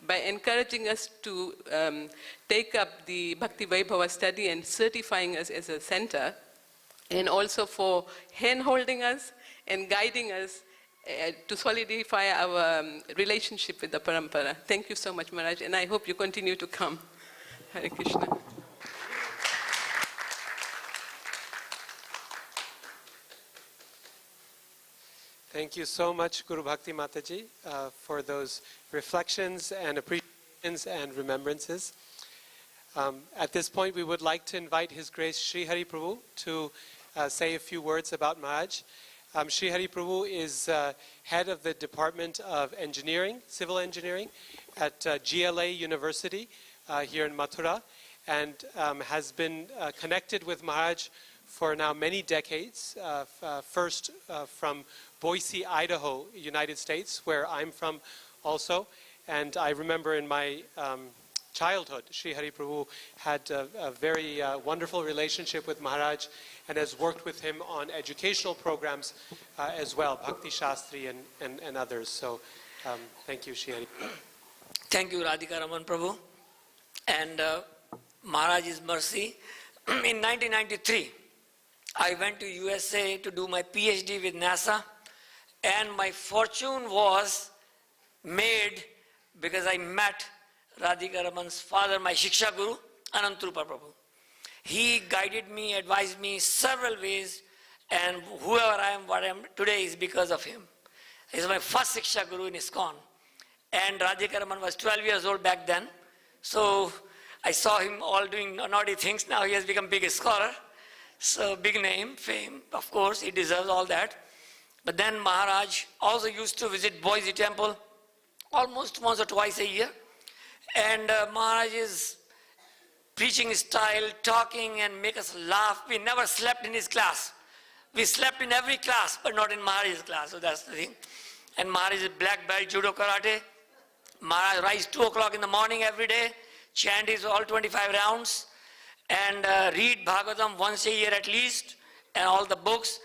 by encouraging us to take up the Bhakti Vaibhava study and certifying us as a center, and also for hand-holding us and guiding us to solidify our relationship with the Parampara. Thank you so much, Maharaj, and I hope you continue to come. Hare Krishna. Thank you so much, Guru Bhakti Mataji, for those reflections and appreciations and remembrances. At this point, we would like to invite His Grace Sri Hari Prabhu to say a few words about Maharaj. Sri Hari Prabhu is head of the Department of Engineering, Civil Engineering, at GLA University here in Mathura, and has been connected with Maharaj for now many decades, first from Boise, Idaho, United States, where I'm from also. And I remember in my childhood, Sri Hari Prabhu had a very wonderful relationship with Maharaj and has worked with him on educational programs as well, Bhakti Shastri and others. So thank you, Sri Hari. Thank you, Radhika Raman Prabhu. And Maharaj's mercy. In 1993, I went to USA to do my PhD with NASA, and my fortune was made because I met Radhika Raman's father, my Shiksha Guru, Anantarupa Prabhu. He guided me, advised me several ways, and whoever I am, what I am today is because of him. He is my first Shiksha Guru in ISKCON. And Radhika Raman was 12 years old back then, so I saw him all doing naughty things. Now he has become big scholar. So big name, fame, of course, he deserves all that. But then Maharaj also used to visit Boise Temple almost once or twice a year. And Maharaj's preaching style, talking and make us laugh. We never slept in his class. We slept in every class, but not in Maharaj's class, so that's the thing. And Maharaj is black belt judo karate. Maharaj rise 2 o'clock in the morning every day, chant his all 25 rounds, and read Bhagavatam once a year at least, and all the books.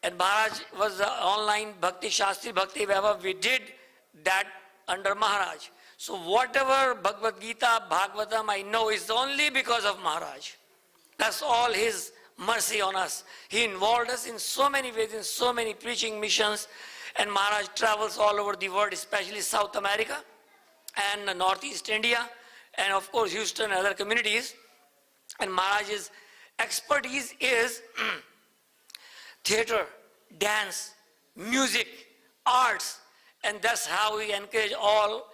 And Maharaj was online Bhakti Shastri, Bhakti Vaibhava. We did that under Maharaj. So whatever Bhagavad Gita, Bhagavatam I know is only because of Maharaj. That's all his mercy on us. He involved us in so many ways, in so many preaching missions. And Maharaj travels all over the world, especially South America and Northeast India, and of course Houston and other communities. And Maharaj's expertise is theater, dance, music, arts, and that's how he encouraged all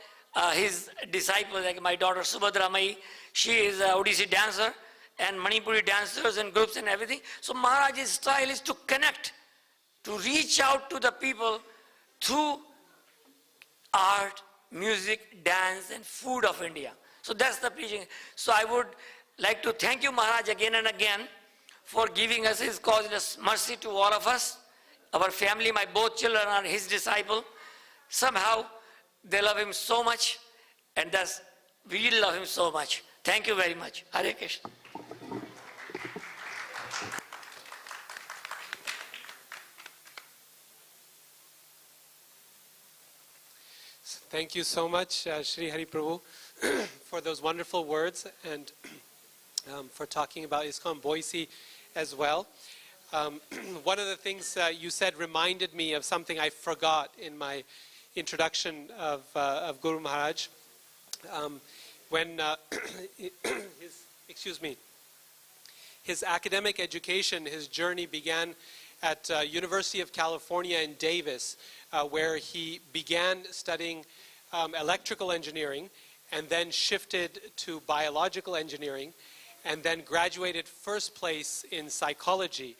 his disciples, like my daughter Subhadra Mai. She is an Odissi dancer, and Manipuri dancers and groups and everything. So Maharaj's style is to connect, to reach out to the people through art, music, dance, and food of India. So that's the preaching. So I would like to thank you, Maharaj, again and again for giving us his causeless mercy to all of us. Our family, my both children are his disciple. Somehow they love him so much, and thus we love him so much. Thank you very much. Hare Krishna. Thank you so much, Sri Hari Prabhu, for those wonderful words and for talking about ISKCON Boise as well. One of the things you said reminded me of something I forgot in my introduction of Guru Maharaj. When his academic education, his journey began at University of California in Davis, where he began studying electrical engineering and then shifted to biological engineering and then graduated first place in psychology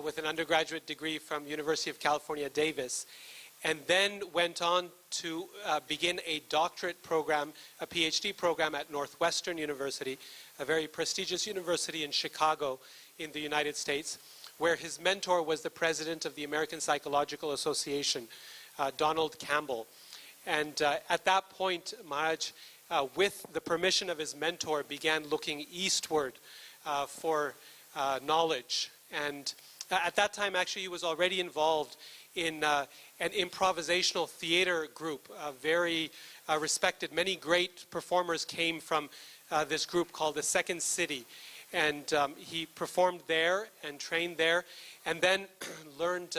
with an undergraduate degree from University of California, Davis, and then went on to begin a doctorate program, a PhD program at Northwestern University, a very prestigious university in Chicago in the United States, where his mentor was the president of the American Psychological Association, Donald Campbell. And at that point, Maharaj, with the permission of his mentor, began looking eastward for knowledge. And at that time, actually, he was already involved in an improvisational theater group, very respected. Many great performers came from this group called the Second City. And he performed there and trained there, and then learned,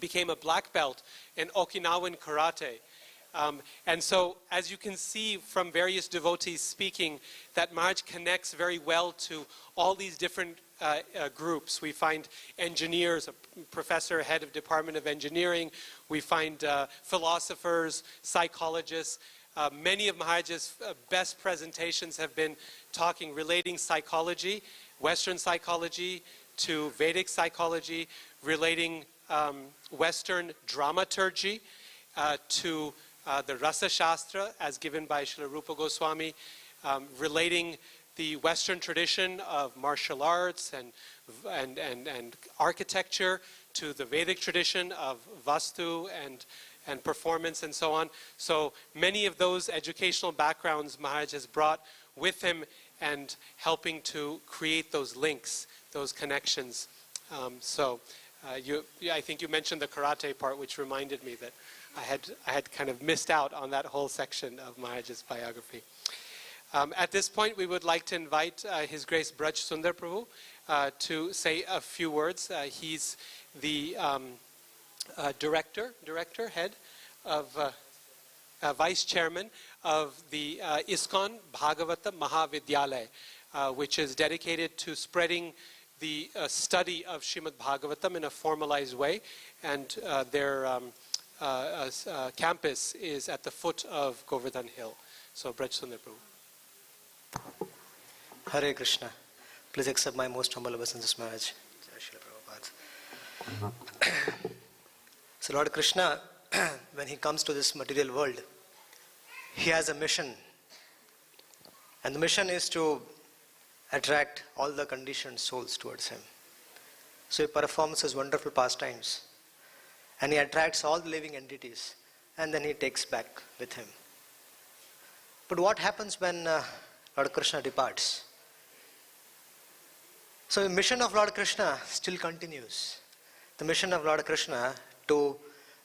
became a black belt in Okinawan karate. And so, as you can see from various devotees speaking, that Maharaj connects very well to all these different groups. We find engineers, a professor, head of Department of Engineering. We find philosophers, psychologists. Many of Maharaj's best presentations have been relating psychology, Western psychology, to Vedic psychology, relating Western dramaturgy to the Rasa Shastra as given by Srila Rupa Goswami, relating the Western tradition of martial arts and architecture to the Vedic tradition of Vastu and performance and so on. So many of those educational backgrounds Maharaj has brought with him and helping to create those links, those connections. I think you mentioned the karate part, which reminded me that I had kind of missed out on that whole section of Maharaj's biography. At this point, we would like to invite His Grace Braj Sundar Prabhu to say a few words. He's the head of vice chairman of the ISKCON Bhagavata Mahavidyalaya, which is dedicated to spreading the study of Srimad Bhagavatam in a formalized way, and their campus is at the foot of Govardhan Hill. So, Braj Sundar Prabhu. Hare Krishna. Please accept my most humble obeisances, Maharaj. Jai Srila Prabhupada. So Lord Krishna, when he comes to this material world, he has a mission. And the mission is to attract all the conditioned souls towards him. So he performs his wonderful pastimes. And he attracts all the living entities. And then he takes back with him. But what happens when Lord Krishna departs? So the mission of Lord Krishna still continues. The mission of Lord Krishna to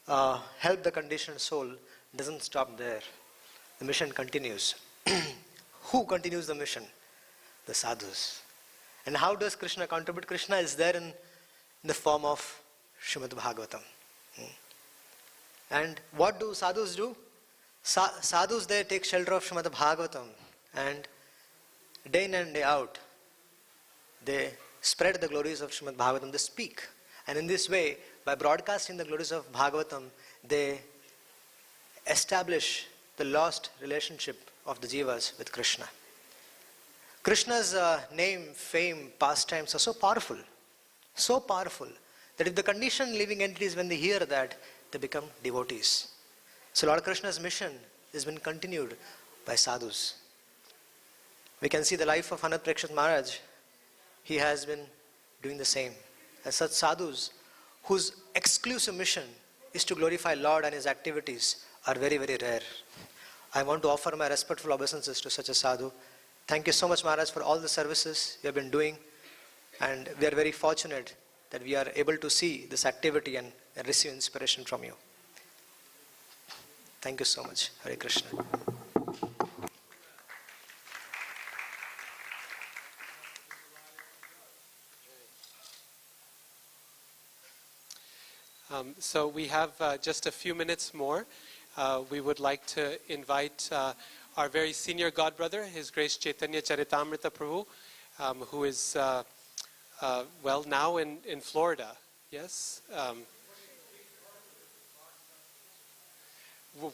help the conditioned soul doesn't stop there. The mission continues. Who continues the mission? The sadhus. And how does Krishna contribute? Krishna is there in the form of Srimad Bhagavatam. And what do sadhus do? Sadhus, they take shelter of Srimad Bhagavatam, and day in and day out they spread the glories of Srimad Bhagavatam, they speak. And in this way, by broadcasting the glories of Bhagavatam, they establish the lost relationship of the jivas with Krishna. Krishna's name, fame, pastimes are so powerful that if the conditioned living entities, when they hear that, they become devotees. So Lord Krishna's mission has been continued by sadhus. We can see the life of Hanumat Prekshat Maharaj. He has been doing the same. As such sadhus, whose exclusive mission is to glorify Lord, and his activities are very, very rare. I want to offer my respectful obeisances to such a sadhu. Thank you so much, Maharaj, for all the services you have been doing. And we are very fortunate that we are able to see this activity and receive inspiration from you. Thank you so much. Hare Krishna. So we have just a few minutes more. We would like to invite our very senior godbrother, His Grace Chaitanya Charitamrita Prabhu, who is well, now in Florida, yes?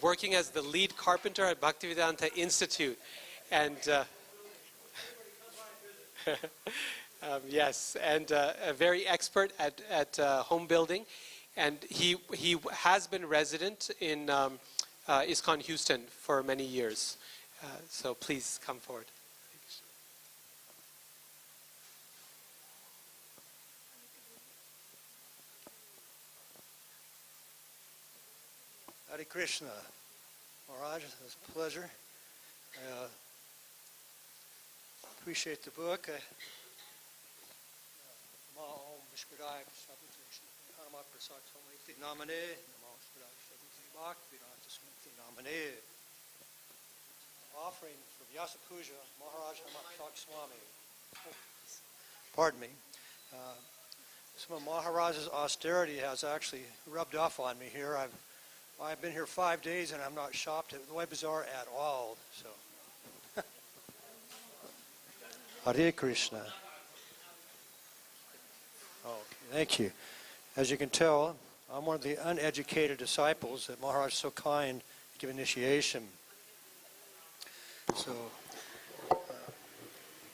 Working as the lead carpenter at Bhaktivedanta Institute. And yes, and a very expert at home building. And he has been resident in ISKCON Houston for many years. So please come forward. Hare Krishna. Maharaj, it's a pleasure. I appreciate the book. Hanumat, Presaka, Swami, offering for Vyasa Puja, Maharaj Hanumat Presaka Swami. Pardon me. Some of Maharaj's austerity has actually rubbed off on me here. I've been here 5 days and I'm not shopped at the Web Bazaar at all. So, Hare Krishna. Okay, thank you. As you can tell, I'm one of the uneducated disciples that Maharaj is so kind to give initiation. So,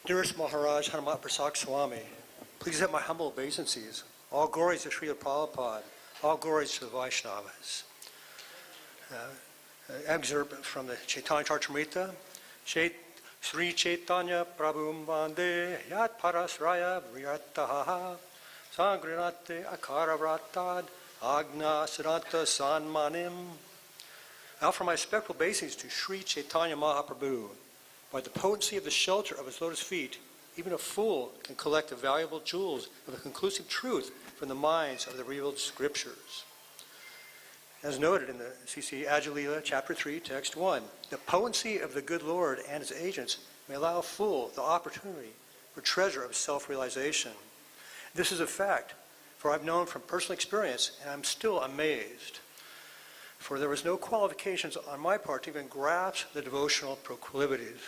dearest Maharaj Hanumat Presaka Swami, please have my humble obeisances. All glories to Srila Prabhupada. All glories to the Vaishnavas. Excerpt from the Chaitanya Charitamrita. Sri Chaitanya Prabhum Vande Yat Parasraya Vriyataha Sangrinate Akaravratad Agna Siddhanta Sanmanim. I offer my respectful obeisance to Sri Chaitanya Mahaprabhu. By the potency of the shelter of his lotus feet, even a fool can collect the valuable jewels of the conclusive truth from the minds of the revealed scriptures. As noted in the C.C. Ajalila, Chapter 3, Text 1, the potency of the good Lord and his agents may allow a fool the opportunity for treasure of self-realization. This is a fact, for I've known from personal experience, and I'm still amazed. For there was no qualifications on my part to even grasp the devotional proclivities.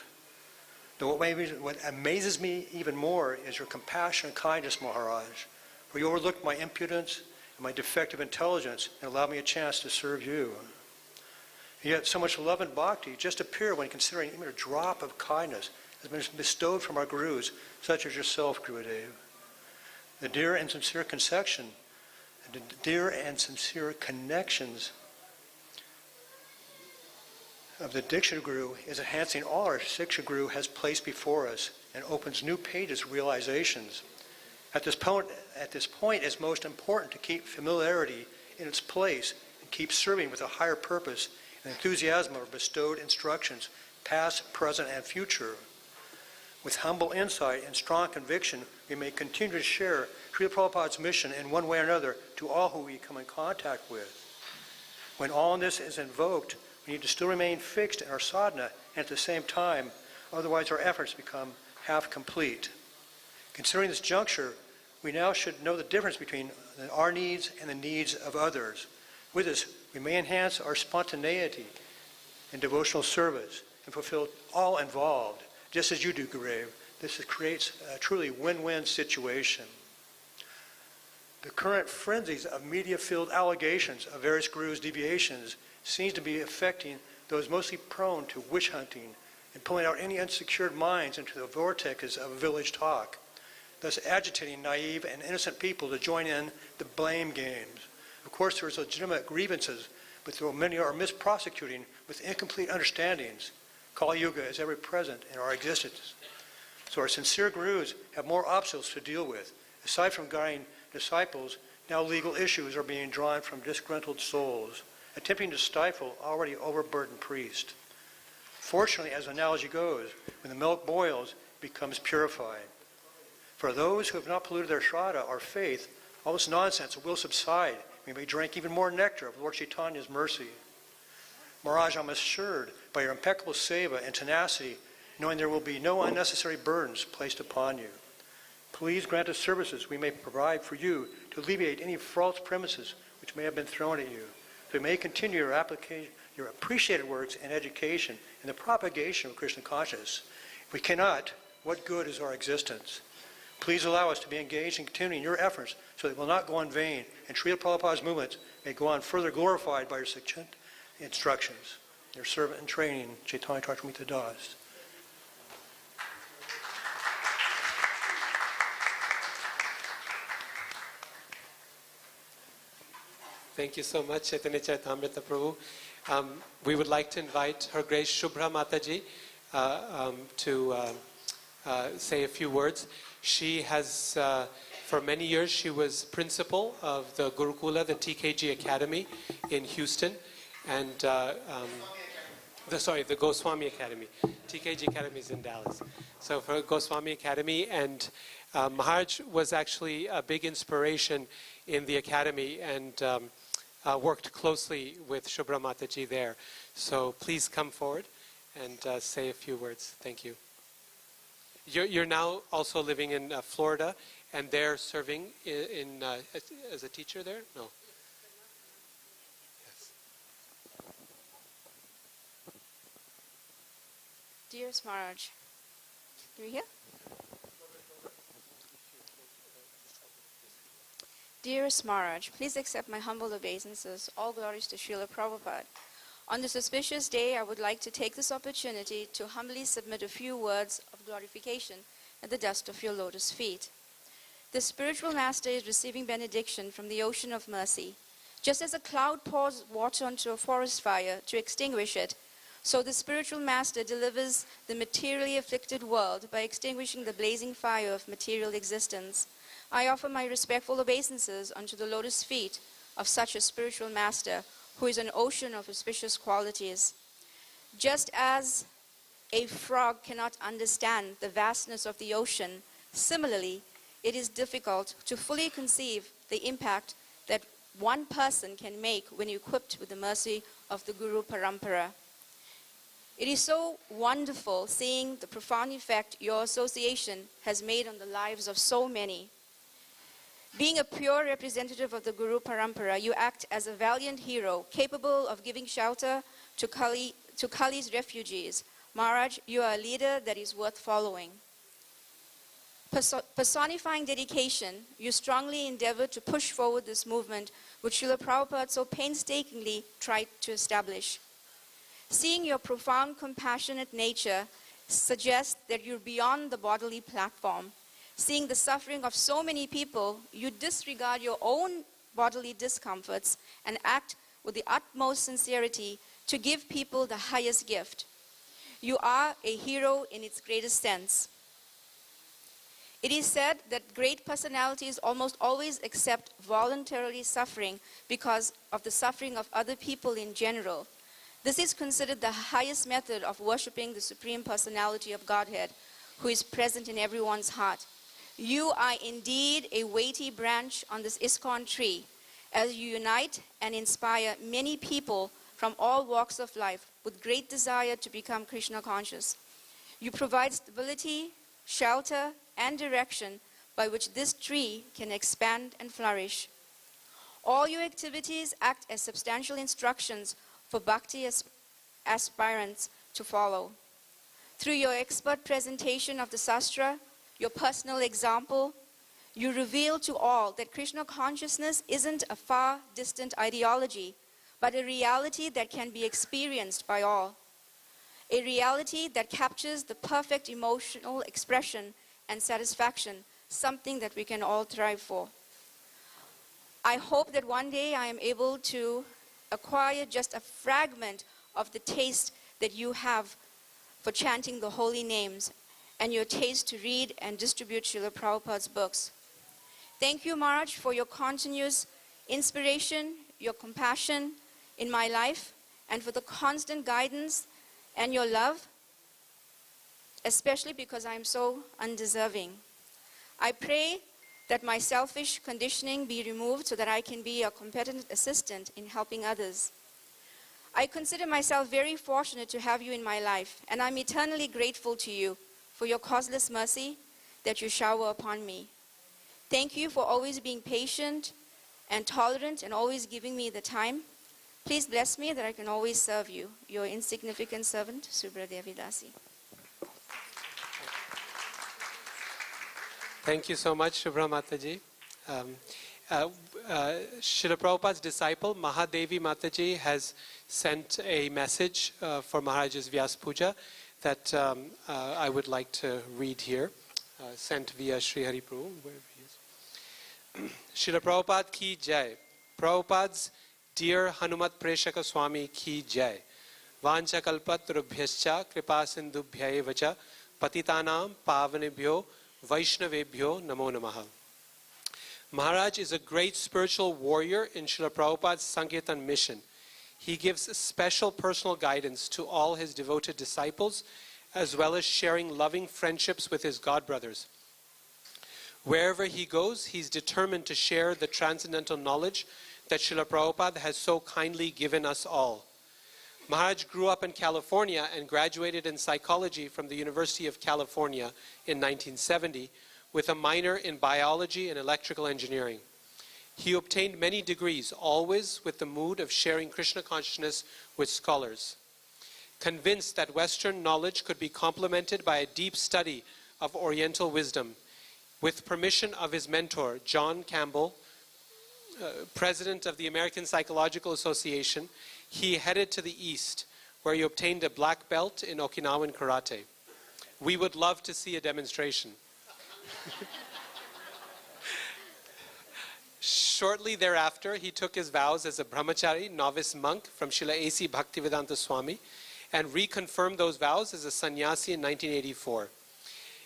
Though what amazes me even more is your compassion and kindness, Maharaj, for you overlooked my impudence and my defective intelligence and allowed me a chance to serve you. Yet so much love and bhakti just appear when considering even a drop of kindness has been bestowed from our gurus, such as yourself, Gurudev. The dear and sincere connections of the Diksha Guru is enhancing all our Siksha Guru has placed before us and opens new pages of realizations. At this point, it's most important to keep familiarity in its place and keep serving with a higher purpose and enthusiasm of bestowed instructions, past, present, and future. With humble insight and strong conviction, we may continue to share Srila Prabhupada's mission in one way or another to all who we come in contact with. When all this is invoked, we need to still remain fixed in our sadhana and at the same time, otherwise our efforts become half complete. Considering this juncture, we now should know the difference between our needs and the needs of others. With this, we may enhance our spontaneity in devotional service and fulfill all involved, just as you do, Gurudev. This creates a truly win-win situation. The current frenzies of media-filled allegations of various gurus' deviations seems to be affecting those mostly prone to witch hunting and pulling out any unsecured minds into the vortexes of village talk, thus agitating naive and innocent people to join in the blame games. Of course, there is legitimate grievances, but though many are misprosecuting with incomplete understandings, Kali Yuga is ever present in our existence. So our sincere gurus have more obstacles to deal with. Aside from guiding disciples, now legal issues are being drawn from disgruntled souls, attempting to stifle already overburdened priests. Fortunately, as the analogy goes, when the milk boils, it becomes purified. For those who have not polluted their shraddha or faith, all this nonsense will subside. We may drink even more nectar of Lord Chaitanya's mercy. Maharaj, I'm assured by your impeccable seva and tenacity, knowing there will be no unnecessary burdens placed upon you. Please grant us services we may provide for you to alleviate any false premises which may have been thrown at you, so we may continue your appreciated works and education in the propagation of Krishna consciousness. If we cannot, what good is our existence? Please allow us to be engaged in continuing your efforts so they will not go in vain, and Srila Prabhupada's movements may go on further glorified by your succinct instructions. Your servant in training, Chaitanya Charitamrita Das. Thank you so much, Chaitanya Charitamrita Prabhu. We would like to invite Her Grace Shubhra Mataji to say a few words. She has, for many years, she was principal of the Gurukula, the TKG Academy in Houston, and the Goswami Academy. TKG Academy is in Dallas. So for Goswami Academy, and Maharaj was actually a big inspiration in the academy, and worked closely with Shubhra Mataji there. So please come forward and say a few words. Thank you. You're now also living in Florida, and there serving as a teacher there? No. Yes. Dearest Maharaj, can you hear? Dearest Maharaj, please accept my humble obeisances. All glories to Srila Prabhupada. On this auspicious day, I would like to take this opportunity to humbly submit a few words of glorification at the dust of your lotus feet. The spiritual master is receiving benediction from the ocean of mercy. Just as a cloud pours water onto a forest fire to extinguish it, so the spiritual master delivers the materially afflicted world by extinguishing the blazing fire of material existence. I offer my respectful obeisances unto the lotus feet of such a spiritual master who is an ocean of auspicious qualities. Just as a frog cannot understand the vastness of the ocean, similarly, it is difficult to fully conceive the impact that one person can make when equipped with the mercy of the Guru Parampara. It is so wonderful seeing the profound effect your association has made on the lives of so many. Being a pure representative of the Guru Parampara, you act as a valiant hero, capable of giving shelter to Kali's refugees. Maharaj, you are a leader that is worth following. Personifying dedication, you strongly endeavor to push forward this movement which Srila Prabhupada so painstakingly tried to establish. Seeing your profound compassionate nature suggests that you're beyond the bodily platform. Seeing the suffering of so many people, you disregard your own bodily discomforts and act with the utmost sincerity to give people the highest gift. You are a hero in its greatest sense. It is said that great personalities almost always accept voluntarily suffering because of the suffering of other people in general. This is considered the highest method of worshipping the Supreme Personality of Godhead, who is present in everyone's heart. You are indeed a weighty branch on this ISKCON tree, as you unite and inspire many people from all walks of life with great desire to become Krishna conscious. You provide stability, shelter, and direction by which this tree can expand and flourish. All your activities act as substantial instructions for bhakti aspirants to follow. Through your expert presentation of the Sastra, your personal example, you reveal to all that Krishna consciousness isn't a far distant ideology, but a reality that can be experienced by all. A reality that captures the perfect emotional expression and satisfaction, something that we can all thrive for. I hope that one day I am able to acquire just a fragment of the taste that you have for chanting the holy names and your taste to read and distribute Srila Prabhupada's books. Thank you, Maharaj, for your continuous inspiration, your compassion in my life, and for the constant guidance and your love, especially because I am so undeserving. I pray that my selfish conditioning be removed so that I can be a competent assistant in helping others. I consider myself very fortunate to have you in my life, and I'm eternally grateful to you for your causeless mercy that you shower upon me. Thank you for always being patient and tolerant and always giving me the time. Please bless me that I can always serve you. Your insignificant servant, Subra Devi Dasi. Thank you so much, Shubhra Mataji. Srila Prabhupada's disciple, Mahadevi Mataji, has sent a message for Maharaj's Vyasa Puja that I would like to read here, sent via Sri Hari Prabhu, wherever he is. Srila Prabhupada ki jai. Prabhupada's dear Hanumat Presaka Swami ki jai. Vancha kalpatrubhyascha kripa sindhubhyaevacha patitanam pavanebhyo vaishnavebhyo namo namaha. Maharaj is a great spiritual warrior in Srila Prabhupada's Sankirtan mission. He gives special personal guidance to all his devoted disciples, as well as sharing loving friendships with his godbrothers. Wherever he goes, he's determined to share the transcendental knowledge that Srila Prabhupada has so kindly given us all. Maharaj grew up in California and graduated in psychology from the University of California in 1970 with a minor in biology and electrical engineering. He obtained many degrees, always with the mood of sharing Krishna consciousness with scholars. Convinced that Western knowledge could be complemented by a deep study of Oriental wisdom, with permission of his mentor, John Campbell, president of the American Psychological Association, he headed to the east, where he obtained a black belt in Okinawan karate. We would love to see a demonstration. Shortly thereafter, he took his vows as a brahmachari, novice monk from Srila A.C. Bhaktivedanta Swami, and reconfirmed those vows as a sannyasi in 1984.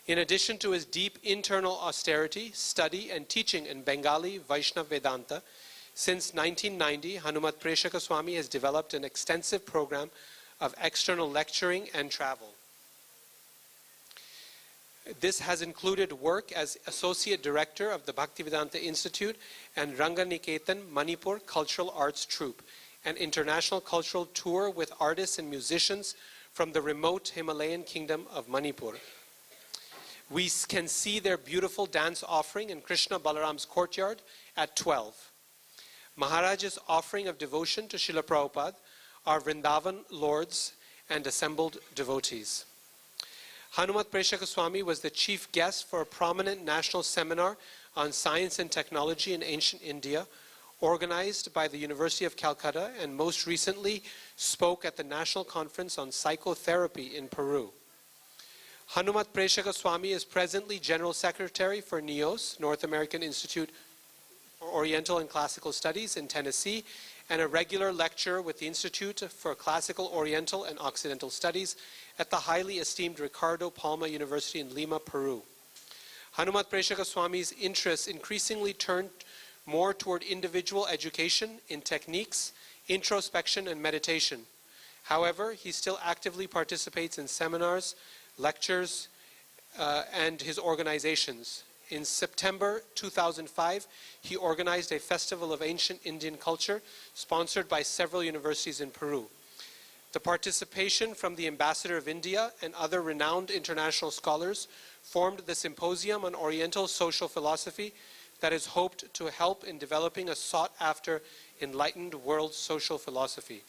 In addition to his deep internal austerity, study, and teaching in Bengali Vaishnava Vedanta, since 1990, Hanumat Presaka Swami has developed an extensive program of external lecturing and travel. This has included work as Associate Director of the Bhaktivedanta Institute and Ranganiketan Manipur Cultural Arts Troupe, an international cultural tour with artists and musicians from the remote Himalayan kingdom of Manipur. We can see their beautiful dance offering in Krishna Balaram's courtyard at 12. Maharaj's offering of devotion to Srila Prabhupada are Vrindavan lords and assembled devotees. Hanumat Presaka Swami was the chief guest for a prominent national seminar on science and technology in ancient India, organized by the University of Calcutta, and most recently spoke at the National Conference on Psychotherapy in Peru. Hanumat Presaka Swami is presently General Secretary for NIOS, North American Institute for Oriental and Classical Studies in Tennessee, and a regular lecturer with the Institute for Classical Oriental and Occidental Studies at the highly esteemed Ricardo Palma University in Lima, Peru. Hanumat Presaka Swami's interests increasingly turned more toward individual education in techniques, introspection, and meditation. However, he still actively participates in seminars, lectures, and his organizations. In September 2005, he organized a festival of ancient Indian culture sponsored by several universities in Peru. The participation from the Ambassador of India and other renowned international scholars formed the Symposium on Oriental Social Philosophy that is hoped to help in developing a sought-after enlightened world social philosophy.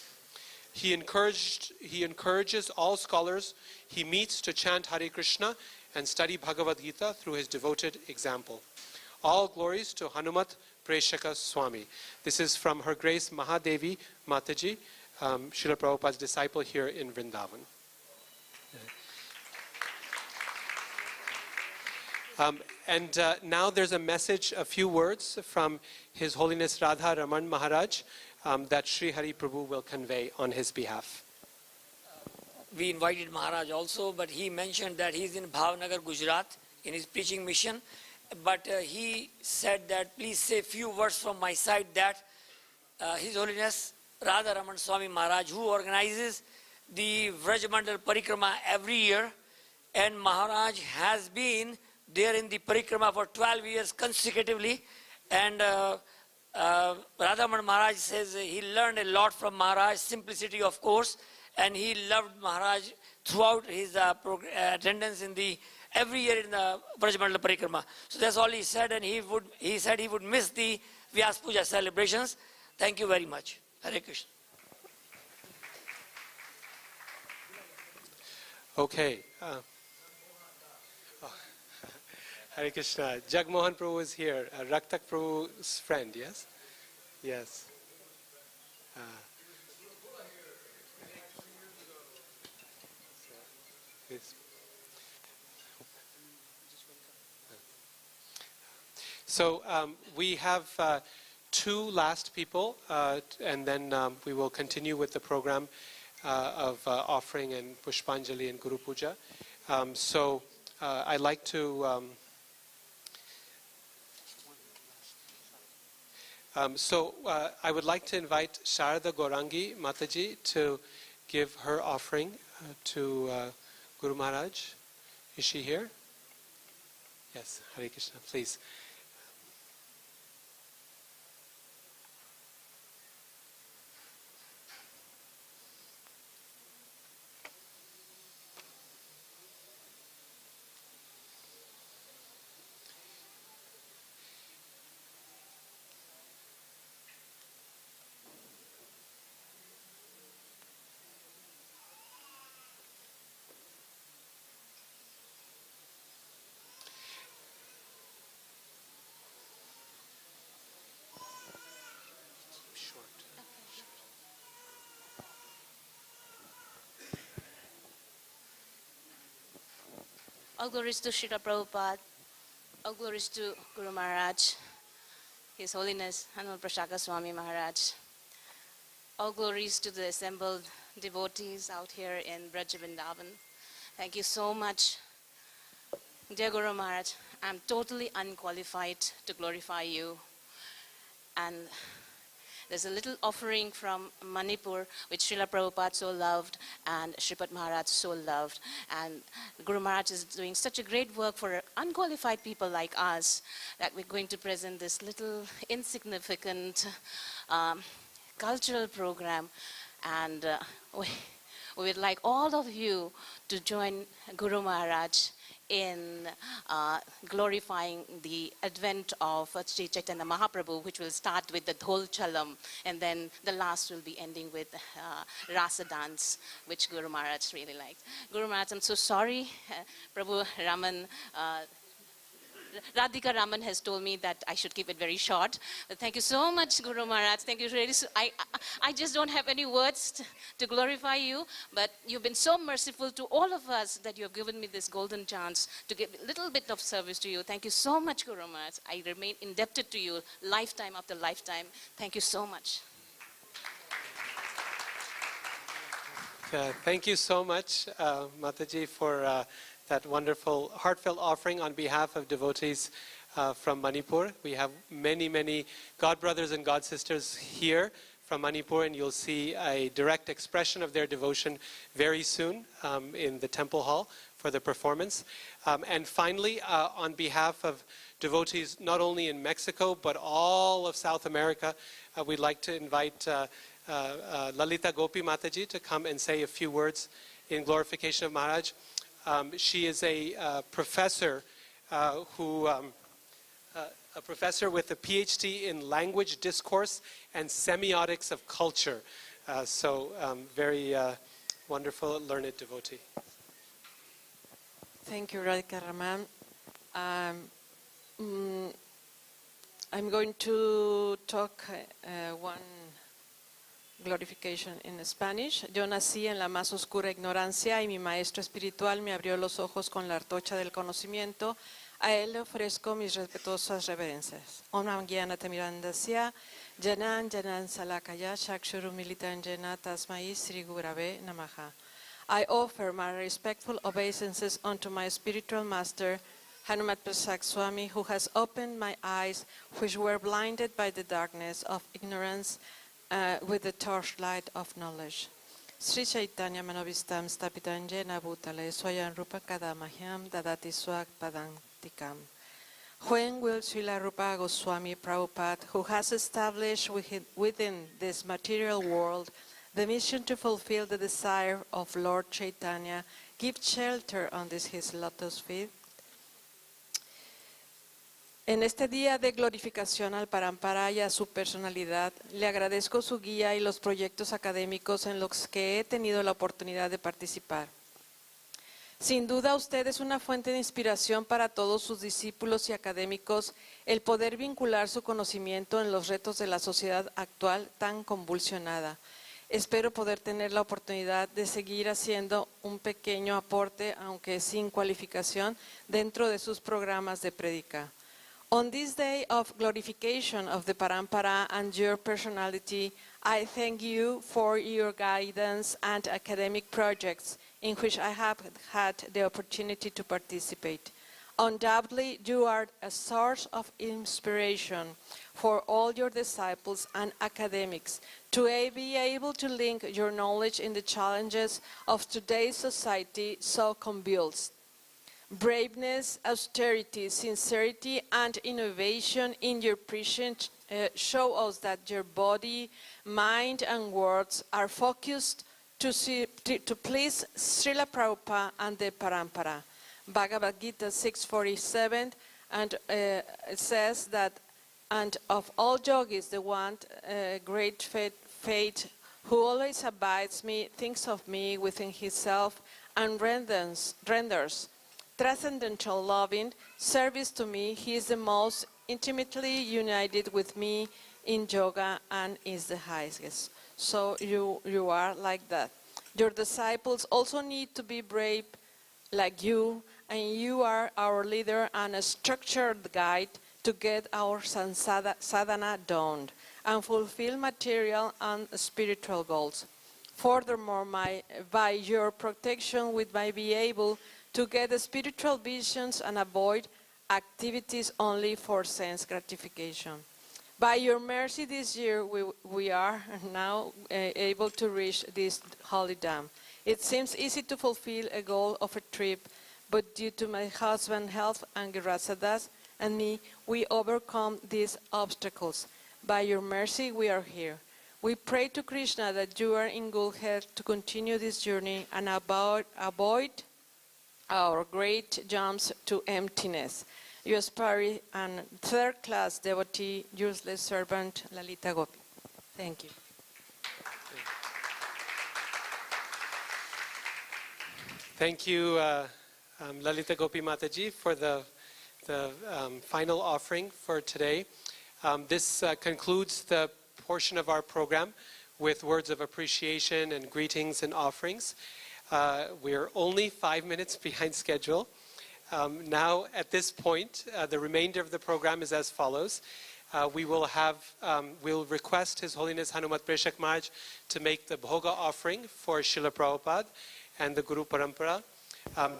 He encourages all scholars he meets to chant Hare Krishna and study Bhagavad Gita through his devoted example. All glories to Hanumat Presaka Swami. This is from Her Grace Mahadevi Mataji, Srila Prabhupada's disciple here in Vrindavan. Now there's a message, a few words from His Holiness Radha Raman Maharaj that Sri Hari Prabhu will convey on his behalf. We invited Maharaj also, but he mentioned that he's in Bhavnagar, Gujarat, in his preaching mission. But he said that please say a few words from my side that His Holiness Radha Raman Swami Maharaj, who organizes the Vrajmandal Parikrama every year, and Maharaj has been there in the Parikrama for 12 years consecutively, and Radha Raman Maharaj says he learned a lot from Maharaj, simplicity of course, and he loved Maharaj throughout his attendance in the every year in the Vrajmandal Parikrama. So that's all he said, and he said he would miss the Vyasa Puja celebrations. Thank you very much. Hare Krishna. Okay. Hare Krishna. Jagmohan Prabhu is here. Raktak Prabhu's friend, yes? Yes. Yes. So we have two last people, and then we will continue with the program of offering and Pushpanjali and Guru Puja. So I'd like to I would like to invite Sharada Gorangi Mataji to give her offering to Guru Maharaj. Is she here? Yes, Hare Krishna, please. All glories to Srila Prabhupada. All glories to Guru Maharaj, His Holiness Hanumat Presaka Swami Maharaj. All glories to the assembled devotees out here in Braj Vrindavan. Thank you so much. Dear Guru Maharaj, I'm totally unqualified to glorify you. And there's a little offering from Manipur, which Srila Prabhupada so loved and Sripad Maharaj so loved. And Guru Maharaj is doing such a great work for unqualified people like us that we're going to present this little insignificant cultural program. And we would like all of you to join Guru Maharaj in glorifying the advent of Sri Chaitanya Mahaprabhu, which will start with the Dhol Chalam, and then the last will be ending with Rasa dance, which Guru Maharaj really liked. Guru Maharaj, I'm so sorry. Prabhu Raman, Radhika Raman has told me that I should keep it very short. But thank you so much, Guru Maharaj. Thank you really. I just don't have any words to glorify you, but you've been so merciful to all of us that you have given me this golden chance to give a little bit of service to you. Thank you so much, Guru Maharaj. I remain indebted to you lifetime after lifetime. Thank you so much. Thank you so much, Mataji, for that wonderful heartfelt offering on behalf of devotees from Manipur. We have many, many God brothers and God sisters here from Manipur, and you'll see a direct expression of their devotion very soon in the temple hall for the performance. And finally, on behalf of devotees not only in Mexico but all of South America, we'd like to invite Lalita Gopi Mataji to come and say a few words in glorification of Maharaj. She is a professor a professor with a PhD in language discourse and semiotics of culture. Very wonderful, learned devotee. Thank you, Radhika Raman. I'm going to talk one glorification in Spanish. Yo nací en la más oscura ignorancia y mi maestro espiritual me abrió los ojos con la antorcha del conocimiento. A él le ofrezco mis respetuosas reverencias. Om Nam Gyana Tamirandasya Janan Janan Salakaya Shakshuru Militan Jana Tasmai Sri Gurave Namaha. I offer my respectful obeisances unto my spiritual master, Hanumat Presaka Swami, who has opened my eyes, which were blinded by the darkness of ignorance, with the torchlight of knowledge. Sri Chaitanya Manovistam Stapitan Jena Bhutale Swayan Rupa Kadamahyam Dadati Swag Padantikam. When will Srila Rupa Goswami Prabhupada, who has established within this material world the mission to fulfill the desire of Lord Chaitanya, give shelter on this his lotus feet? En este día de glorificación al Parampara y a su personalidad, le agradezco su guía y los proyectos académicos en los que he tenido la oportunidad de participar. Sin duda usted es una fuente de inspiración para todos sus discípulos y académicos el poder vincular su conocimiento en los retos de la sociedad actual tan convulsionada. Espero poder tener la oportunidad de seguir haciendo un pequeño aporte, aunque sin cualificación, dentro de sus programas de prédica. On this day of glorification of the Parampara and your personality, I thank you for your guidance and academic projects in which I have had the opportunity to participate. Undoubtedly, you are a source of inspiration for all your disciples and academics to be able to link your knowledge in the challenges of today's society so convulsed. Braveness, austerity, sincerity, and innovation in your preaching show us that your body, mind, and words are focused to please Srila Prabhupada and the Parampara. Bhagavad Gita 6:47, and it says that, and of all yogis, the one great fate who always abides me, thinks of me within himself, and renders transcendental loving service to me. He is the most intimately united with me in yoga and is the highest. So you are like that. Your disciples also need to be brave like you, and you are our leader and a structured guide to get our sadhana done and fulfill material and spiritual goals. Furthermore, by your protection we might be able to get spiritual visions and avoid activities only for sense gratification. By your mercy this year, we are now able to reach this holy dam. It seems easy to fulfill a goal of a trip, but due to my husband's health and Girasadas and me, we overcome these obstacles. By your mercy, we are here. We pray to Krishna that you are in good health to continue this journey and avoid our great jumps to emptiness. You aspire and third-class devotee, useless servant, Lalita Gopi. Thank you. Thank you, Lalita Gopi Mataji, for the final offering for today. This concludes the portion of our program with words of appreciation and greetings and offerings. We're only 5 minutes behind schedule. Now, at this point, the remainder of the program is as follows. We'll request His Holiness Hanumat Presaka Maharaj to make the Bhoga offering for Srila Prabhupada and the Guru Parampara.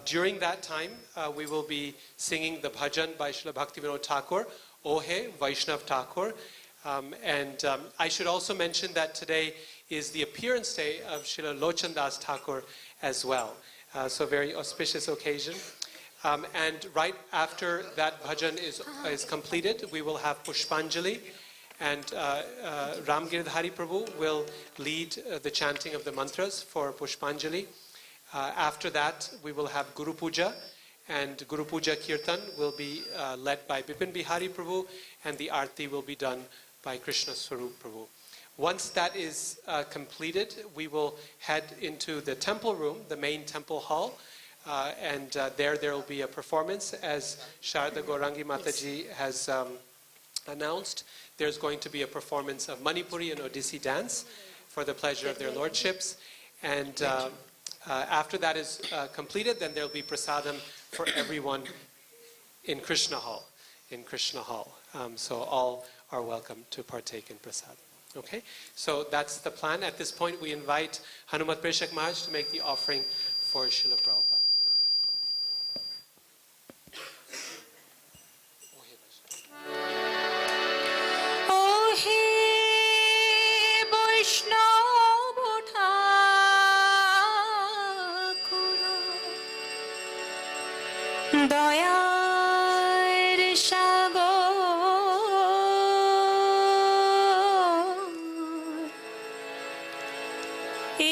During that time, we will be singing the bhajan by Srila Bhaktivinoda Thakur, Ohe Vaishnav Thakur. I should also mention that today is the appearance day of Srila Lochan Das Thakur as well. So very auspicious occasion. And right after that bhajan is completed, we will have Pushpanjali, and Ram Giridhari Prabhu will lead the chanting of the mantras for Pushpanjali. After that, we will have Guru Puja, and Guru Puja Kirtan will be led by Bipin Bihari Prabhu, and the Arti will be done by Krishna Swarup Prabhu. Once that is completed, we will head into the temple room, the main temple hall, and there will be a performance, as Sharda Gaurangi Mataji has announced. There's going to be a performance of Manipuri and Odissi dance for the pleasure of their lordships. And after that is completed, then there'll be prasadam for everyone in Krishna Hall. So all are welcome to partake in prasadam. Okay, so that's the plan. At this point, we invite Hanumat Presaka Maharaj to make the offering for Srila Prabhupada. দয়ার সাগর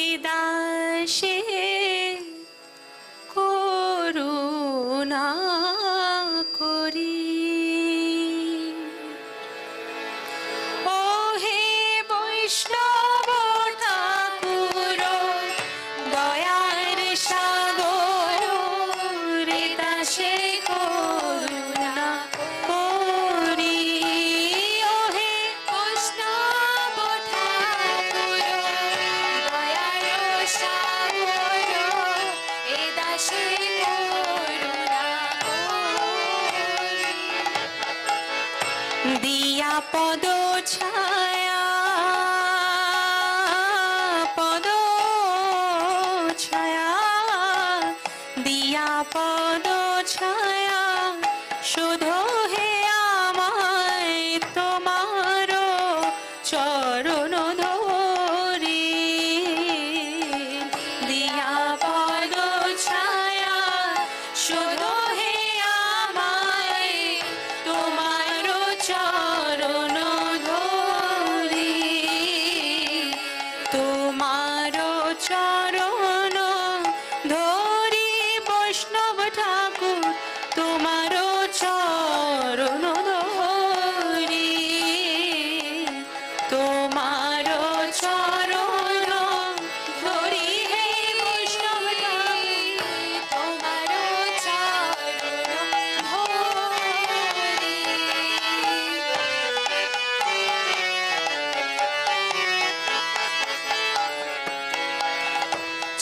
এই দাসে করুণা করি ও হে বৈষ্ণব ঠাকুর দয়ার সাগর পদ ছায়া পদ ছায়া দিয়া পদ ছায়া শুধু হে আমায় তোমার চরণ ধরি দিয়া পদ ছায়া শুধু হে আমায় তোমার চরণ ধরি তোমার চরণ ধরি বৈষ্ণব ঠাকুর তোমার চরণ ধরি তোমার চরণ ধরি হে বৈষ্ণব ঠাকুর তোমার চরণ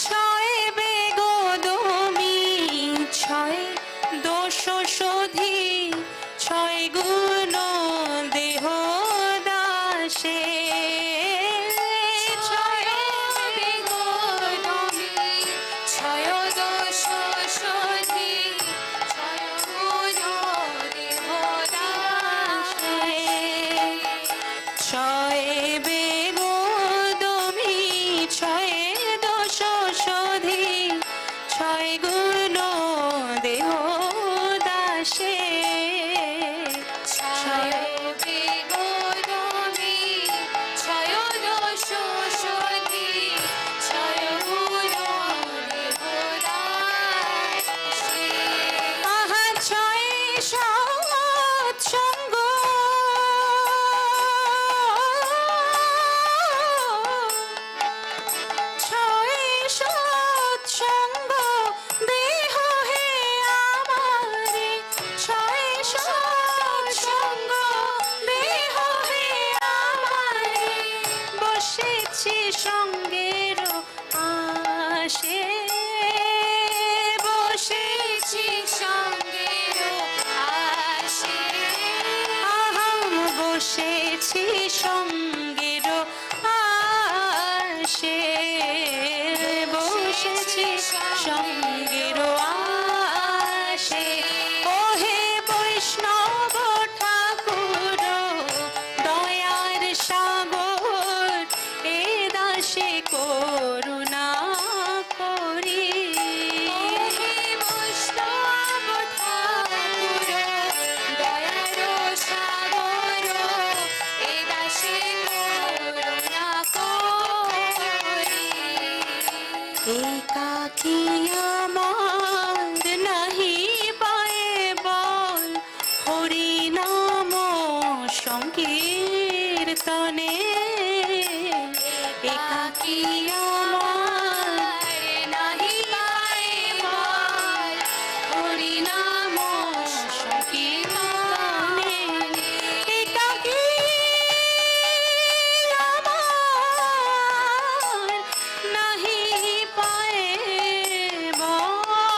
ছয় বেগদমি ছয় দোষ শোধি ছয় গুণ দেহ দাসে ছয় বেগদমি ছয় দোষ শোধি ছয় গুণ দেহ দাসে ছয় বেগদমি ছয় দোষ শোধি ছয় গুণ দেহ দাসে ছয় বেগদমি ছয় দোষ শোধি ছয় গুণ দেহ দাসে আহা ছয় সৎসঙ্গ ছয় সৎসঙ্গ দেহ হে আমারে ছয় সৎসঙ্গ দেহ হে আমারে বসেছি সঙ্গের আসে বসেছি সঙ্গের আসে আহম বসেছি সঙ্গের আসে বসেছি সঙ্গের আসে ও হে বৈষ্ণব ঠাকুর দয়ার সাগর এ দাসে করুণা করি হে বৈষ্ণব ঠাকুর দয়ার সাগর এ দাসে করুণা করি একাকী আমার নাহি পায়ে বল হরি নাম সংকীর্তনে একাকী আমার নাহি পায়ে বল হরি নাম সংকীর্তনে একাকী আমার নাহি পায়ে বল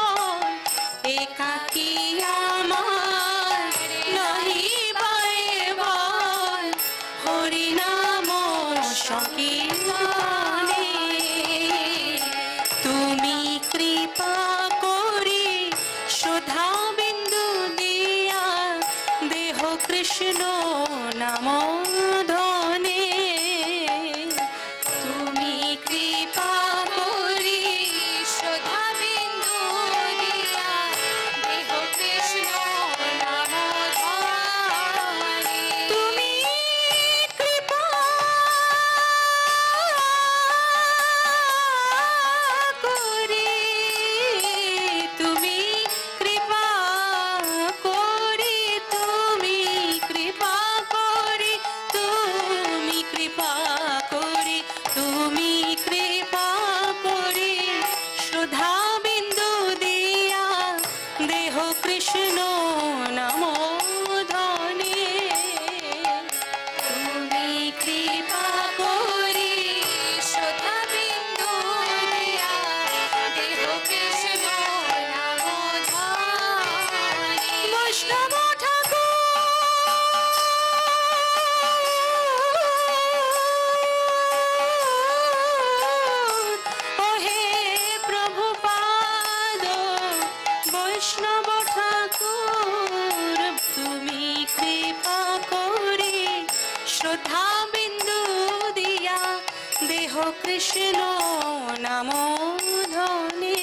নামধনে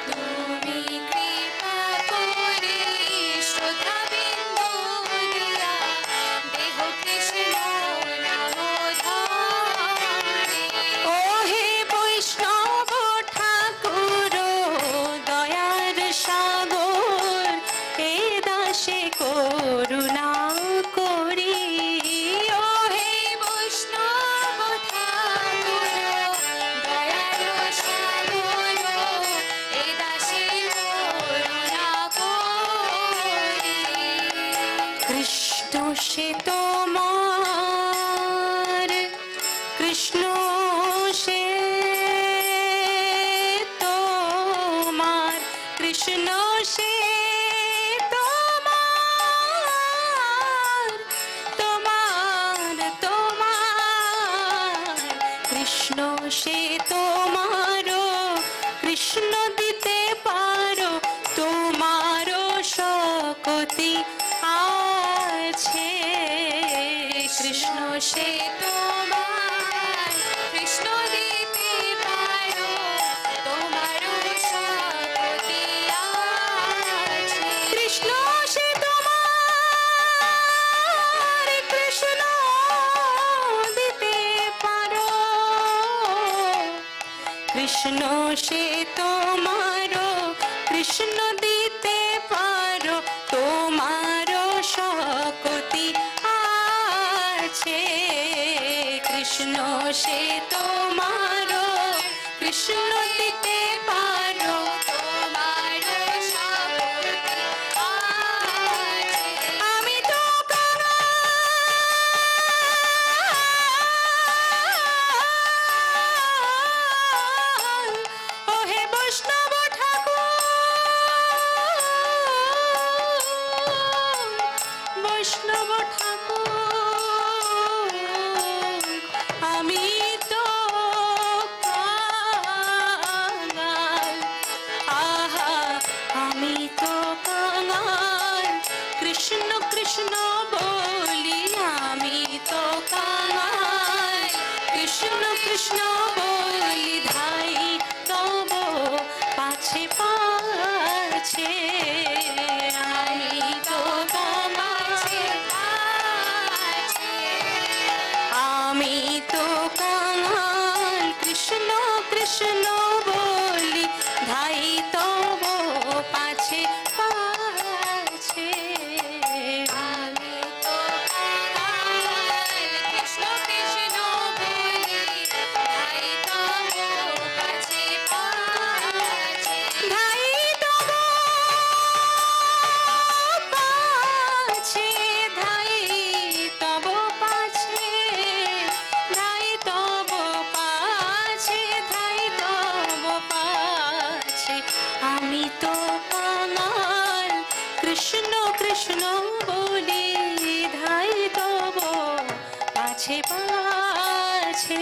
তুমি কৃপা করে শ্রদ্ধা বিন্দু দিয়া দেহ কৃষ্ণ নামধনে ও হে বৈষ্ণব ঠাকুর দয়ার সাগর এ দাসে করুণা করি ও হে বৈষ্ণব ঠাকুর দয়ার সাগর এ দাসে করুণা করি কৃষ্ণ সে তোমার কৃষ্ণ সে তোমার কৃষ্ণ সে তোমার তোমার তোমার কৃষ্ণ সে তোমারও কৃষ্ণ দিতে পারো তোমারও শক্তি আছে কৃষ্ণ সে তোমার কৃষ্ণ দিতে পারো তোমারও শক্তি আছে কৃষ্ণ সে তোমার কৃষ্ণ দিতে পারো কৃষ্ণ সে তোমারও কৃষ্ণ দিতে পারো তোমারও শক্তি আছে কৃষ্ণ সে তোমারও কৃষ্ণ দিতে পারো তোমারও শক্তি আছে আমি তো ও হে বৈষ্ণব ঠাকুর বৈষ্ণব ঠাকুর আমি তো কাঙাল আহা আমি তো কাঙাল কৃষ্ণ কৃষ্ণ বলি আমি তো কাঙাল কৃষ্ণ কৃষ্ণ বলি ধাই তব পাছে পাছে আমি তো কামাছে পাছে আমি তো কাঙাল কৃষ্ণ কৃষ্ণ বলি ধাই তব পাছে পাছে আমি তো কাঙাল কৃষ্ণ কৃষ্ণ বলি ধাই তব পাছে পাছে ধাই তব পাছে ধাই তব পাছে ধাই তব পাছে ধাই তব পাছে আমি তো কাঙাল কৃষ্ণ কৃষ্ণ বলি ধাই তব পাছে পাছে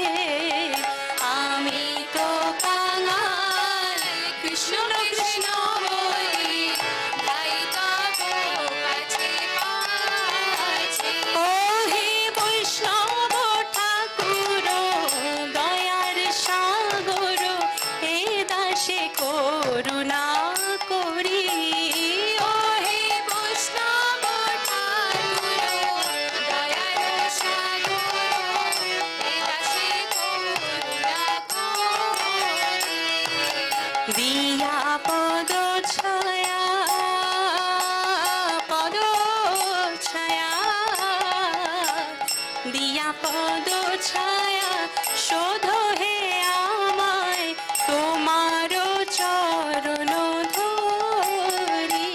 আমি তো কাঙাল কৃষ্ণ কৃষ্ণ বলি ধাই তব পাছে পাছে ও হে বৈষ্ণব ঠাকুর দয়ার সাগর এ দাসে করুণা করি ও হে বৈষ্ণব ঠাকুর দয়ার সাগর এ দাসে করুণা করি দিয়া পদ ছায়া দিয়া পদ ছায়া শোধ হে আমায় তোমার চরণ ধরি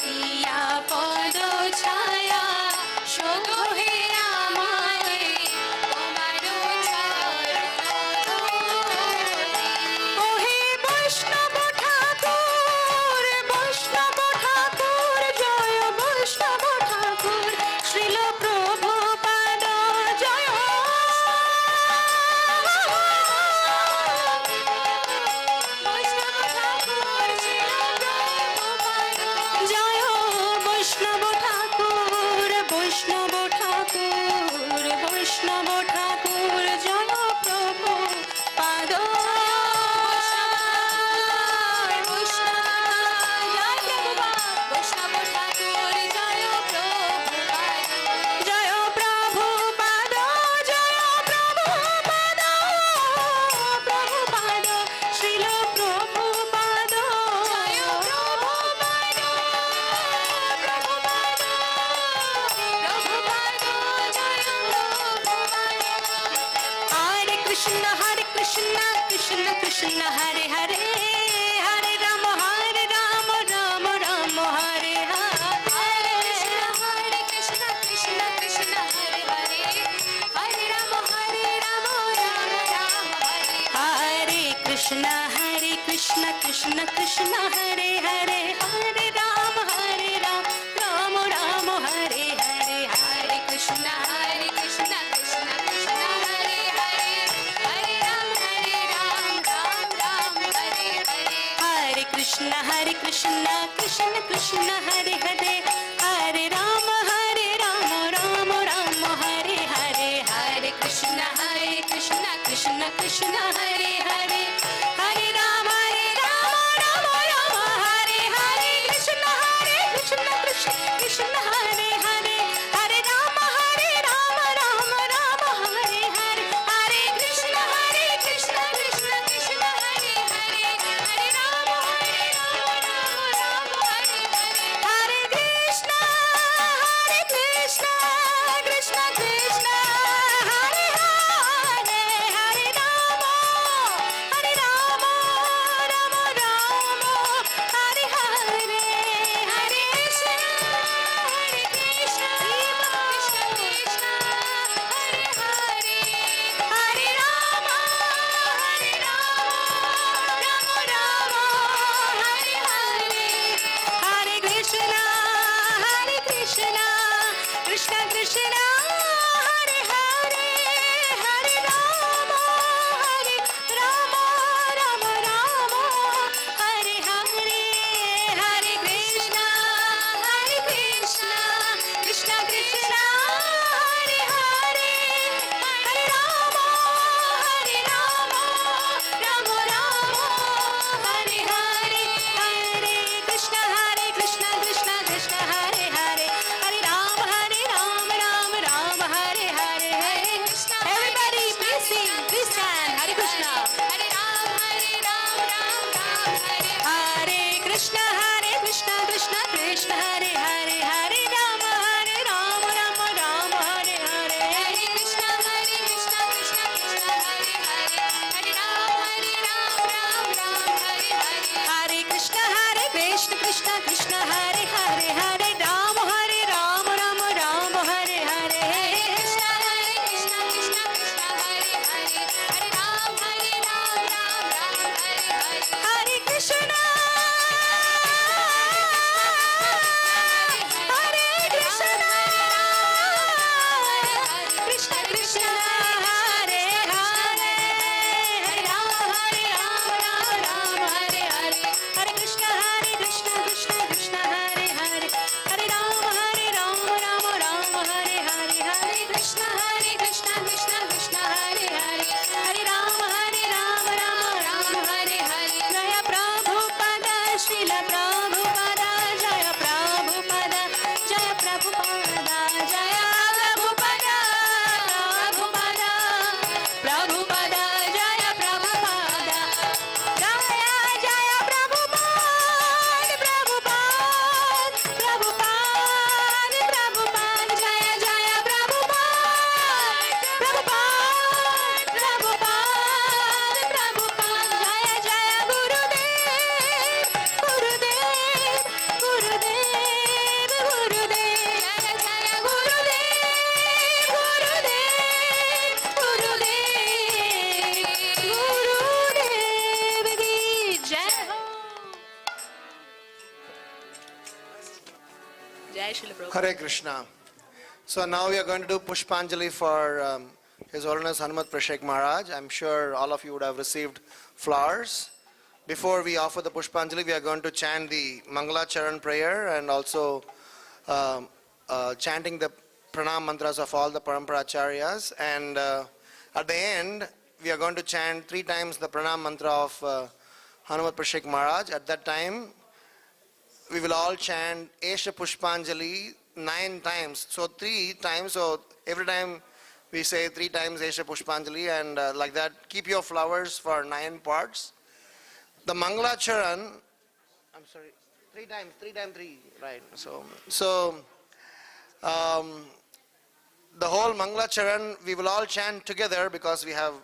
দিয়া পদ ছায়া শোধ হে আমায় তোমার চরণ ধরি ও হে বৈষ্ণব Krishna Krishna Hare Hare, Hare Rama Rama Rama Hare Hare. Hare Krishna Krishna Krishna Hare Hare, Hare Rama Rama Rama Hare Hare. Krishna Krishna Krishna Hare Hare, Hare Rama Rama Rama Hare Hare. Hare Krishna Krishna Krishna Hare Hare, Hare Rama Rama Hare Hare. Hare Krishna Krishna Krishna Hare Hare, Hare Rama Rama Rama Hare Hare. Hare Krishna Krishna Krishna Hare Hare, Hare Rama Rama Rama Hare Hare. Krishna Krishna Krishna Hare Hare, Hare Rama Rama Rama Hare Hare. Hare Krishna Krishna Krishna Hare Hare, Hare Rama Rama Hare Hare. Hare Krishna Krishna Krishna Hare Hare, Hare Rama Rama Rama Hare Hare. Hare Krishna Krishna Krishna Hare Hare, Hare Rama Rama Rama Hare Hare. Hare Krishna Krishna Krishna Hare Hare, Hare Rama Rama Rama Hare Hare. Hare Krishna Krishna Krishna Hare Hare, Hare Rama Rama Hare Hare. Hare Krishna Krishna Krishna Hare Hare, Hare Rama Rama Hare Hare. Hare Krishna. Everybody please sing, please stand. Hare Krishna. Hare Rama Hare Hare. Krishna Krishna Krishna Hare Hare, Hare Rama Rama Hare Hare. Hare Krishna Krishna Krishna Hare Hare, Hare Rama Rama Hare Hare. Hare Krishna Krishna Krishna Hare Hare, Hare Rama Rama Hare Hare. Hare Krishna Krishna Krishna Hare Hare, Hare Rama Rama Hare Hare. Hare Krishna Krishna Krishna Hare Hare, Hare Rama Rama Hare Hare. Hare Krishna Krishna Hare Hare, Hare Rama Rama Hare Hare. Hare Krishna Krishna Hare Hare, Hare Rama Rama Hare Hare. Jaya Prabhupada, Srila Prabhupada, Jaya Prabhupada, Jaya Prabhupada, Jaya Prabhupada, Prabhupada, Prabhupada, Jaya Prabhupada, Jaya Jaya Prabhupada, Prabhupada, Prabhupada, Prabhupada, Jaya Jaya Prabhupada, Prabhupada, Prabhupada, Prabhupada, Jaya Jaya Gurudev, Gurudev, Gurudev, Gurudev, Jaya Jaya Gurudev, Gurudev, Gurudev, Gurudev ki Jai Ho. Jai Shri Prabhupada. Hare Krishna. So now we are going to do Pushpanjali for His Holiness Hanumat Presaka Maharaj. I'm sure all of you would have received flowers. Before we offer the Pushpanjali, we are going to chant the Mangala Charan prayer and also chanting the pranam mantras of all the Paramparacharyas. And at the end, we are going to chant 3 times the pranam mantra of Hanumat Presaka Maharaj. At that time, we will all chant Esha Pushpanjali 9 times. So 3 times, so every time we say 3 times Esha Pushpanjali, and like that, keep your flowers for 9 parts. The Mangala Charan, I'm sorry, 3 times 3, right? So the whole Mangala Charan we will all chant together because we have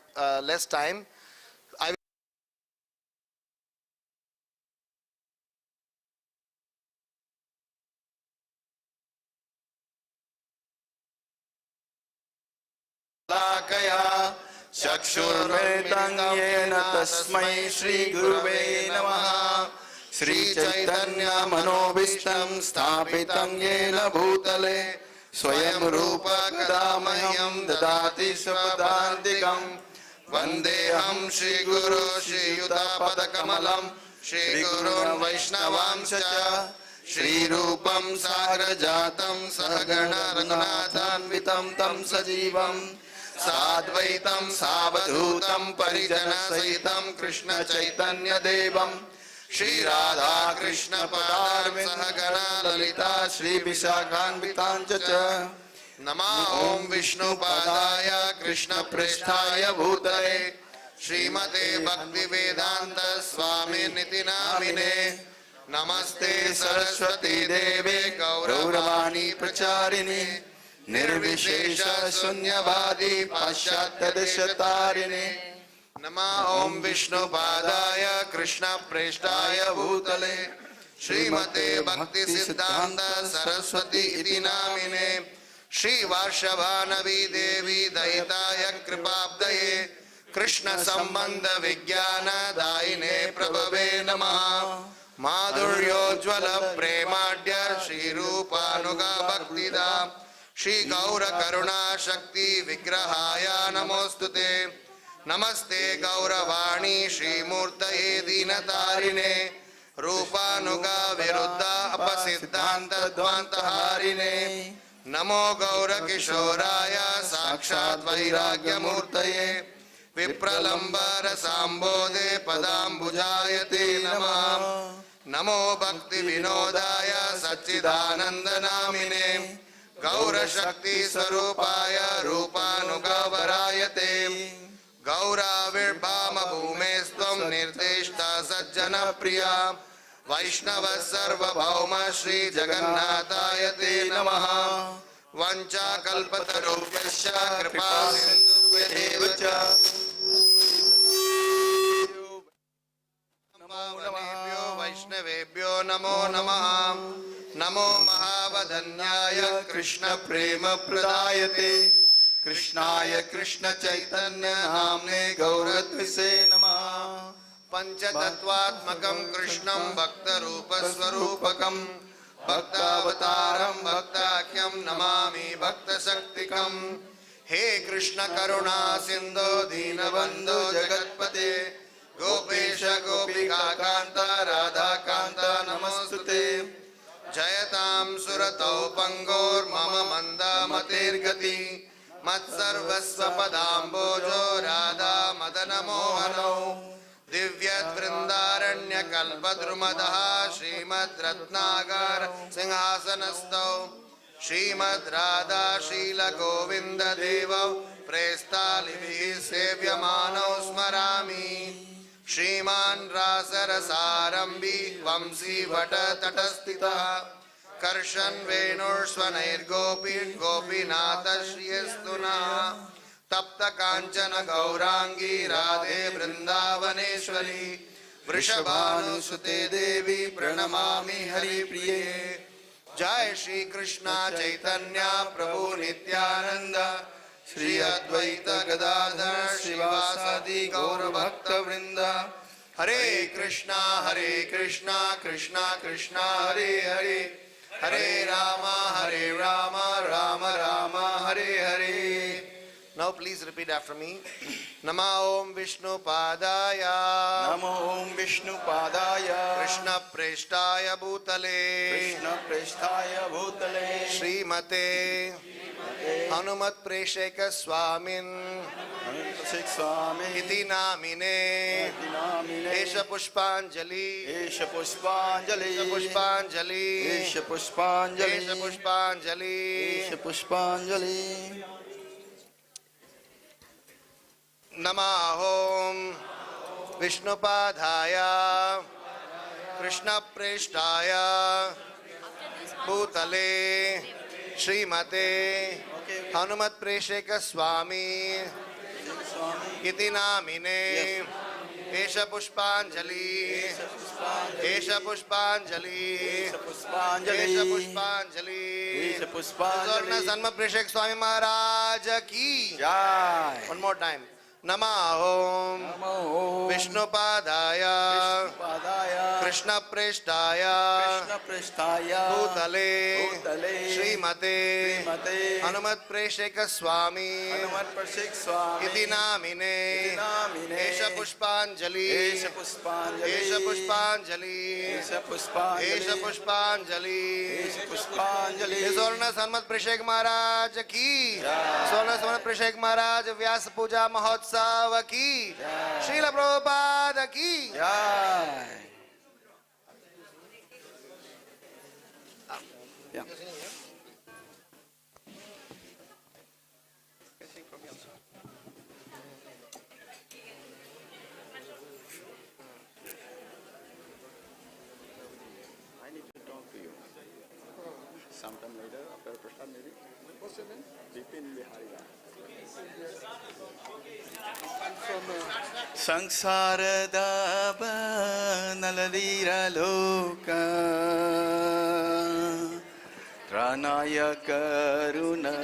less time. लाकया चक्षुर्मिलितं येन तस्मै श्रीगुरुवे नमः श्रीचैतन्यमनोभीष्टं स्थापितं येन भूतले स्वयं रूप कदा मह्यं ददाति स्वपदान्तिकम् वन्देऽहं श्रीगुरो श्रीयुतापदकमलं श्रीगुरोन् वैष्णवांश्च श्रीरूपं साग्रजातं सहगण रघुनाथान्वितं तं सजीवं साद्वैतं सावधूतं परिजनसहितं कृष्णचैतन्यदेवं श्रीराधा कृष्णपदारविन्द सहगण ललिता श्रीविशाखान्वितां च नमः ॐ विष्णुपादाय कृष्णप्रेष्ठाय भूतले श्रीमते भक्तिवेदान्त स्वामिनिति नामिने नमस्ते सरस्वती देवे गौरवाणी प्रचारिणे निर्विशेष शून्यवादी पाश्चात्यदेशतारिणे नमः ॐ विष्णुपादाय कृष्णप्रेष्ठाय भूतले श्रीमते भक्तिसिद्धान्त सरस्वती इति नामिने श्रीवार्षभानवी देवी दयिताय कृपाब्दये कृष्ण संबंध विज्ञान दायिने प्रभवे नमः माधुर्योज्वल प्रेमाढ्य श्रीरूपानुगा भक्तिदा श्री गौर करुणा शक्ति विग्रहाय नमोस्तुते नमस्ते गौरवाणी श्रीमूर्तये दीनतारिणे रूपानुगा विरुद्ध अपसिद्धांत ध्वान्तहारिणे नमो गौरकिशोराय साक्षात् वैराग्यमूर्तये विप्रलम्बर सांबोधे पदाम्बुजाय ते नमः नमो भक्ति विनोदाय सच्चिदानंद नामिने गौरशक्ति स्वरूपाय रूपानुगवराय ते गौराविर्भाम भूमेस्त्वं निर्देष्टा सज्जन प्रिया वैष्णव सर्वभौम श्री जगन्नाथाय ते नमः वंचाकल्पतरुभ्यश्च कृपा सिन्धुभ्येव च नमो वैष्णवेभ्यो नमो नमः नमो महावदन्याय कृष्ण प्रेम प्रदायते कृष्णाय कृष्ण चैतन्य नाम्ने गौरत्विसे नमः पंचतत्वात्मकं कृष्णं भक्तरूप स्वरूपकं भक्तावतारं भक्ताख्यं नमामि भक्तशक्तिकं हे कृष्ण करुणा सिंधु दीनबंधु जगत्पते गोपेश गोपिकान्त राधाकान्त नमोस्तुते जयतां सुरतौ पंगोर्मम मंदामतिर्गति मत्सर्वस्व पदाम्बोजो राधा मदन मोहनौ दिव्यद्वृन्दारण्यकल्पद्रुमदः श्रीमद्रत्नाकर सिंहासनस्थौ श्रीमद्राधा शीलगोविन्ददेवौ प्रेस्तालिभिः सेव्यमानौ स्मरामि श्रीमान् रासरसारम्भी वंशी वटतटस्थितः कर्षन् वेणुर्स्वनैर्गोपीन् गोपीनाथ श्रियस्तुनः तप्त कांचन गौरांगी राधे वृंदावनेश्वरी वृषभानुसुते देवी प्रणमामि हरिप्रिये जय श्री कृष्ण चैतन्य प्रभु नित्यानंद श्री अद्वैत गदाधर श्रीवासादि गौर भक्त वृंद हरे Krishna Krishna Krishna Hare Hare Hare Ram Ram Ram Hare Hare. Now please repeat after me. Nama Om Vishnu Padaya. Namo Om Vishnu Padaya. Krishna Preshtaya Bhutale. Krishna Preshtaya Bhutale. Srimate Hanumat Presaka Swamin. Iti namine. Esha Pushpanjali. Esha Pushpanjali. Esha Pushpanjali. Esha Pushpanjali. Esha Pushpanjali. Esha Pushpanjali. नमाहोम विष्णुपादाय कृष्णप्रेष्ठाय भूतले श्रीमते हनुमत प्रेषक स्वामी इति नामिने एष एष पुष्पांजलि एष पुष्पांजलि एष पुष्पांजलि पुष्पांजलि सन्मत प्रेषक स्वामी महाराज की जय. One more time. नमः विष्णुपादाय कृष्णप्रेष्ठाय भूतले श्रीमते हनुमत प्रेषक स्वामी इति नामिने एष पुष्पांजलि एष पुष्पांजलि स्वर्ण सन्मत प्रेषक महाराज की स्वर्ण सन्मत प्रेषक महाराज व्यास पूजा महोत्सव की श्रील प्रभुपाद की जय. Sometime later, after Prasad maybe. What's your name? Vipin Bihari. Sangsarada naladira loka Tranaya karuna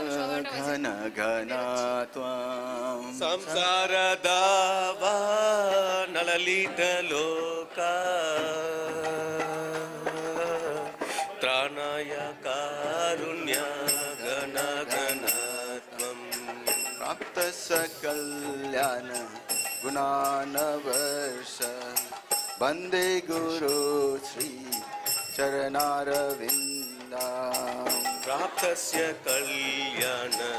ghana ghana tvam Samsarada nalalita loka Tranaya karunya gana ganatvam Prapta sakalyana gunanavarsa Bande Guru Sri Charanaravinda Praptasya kalyana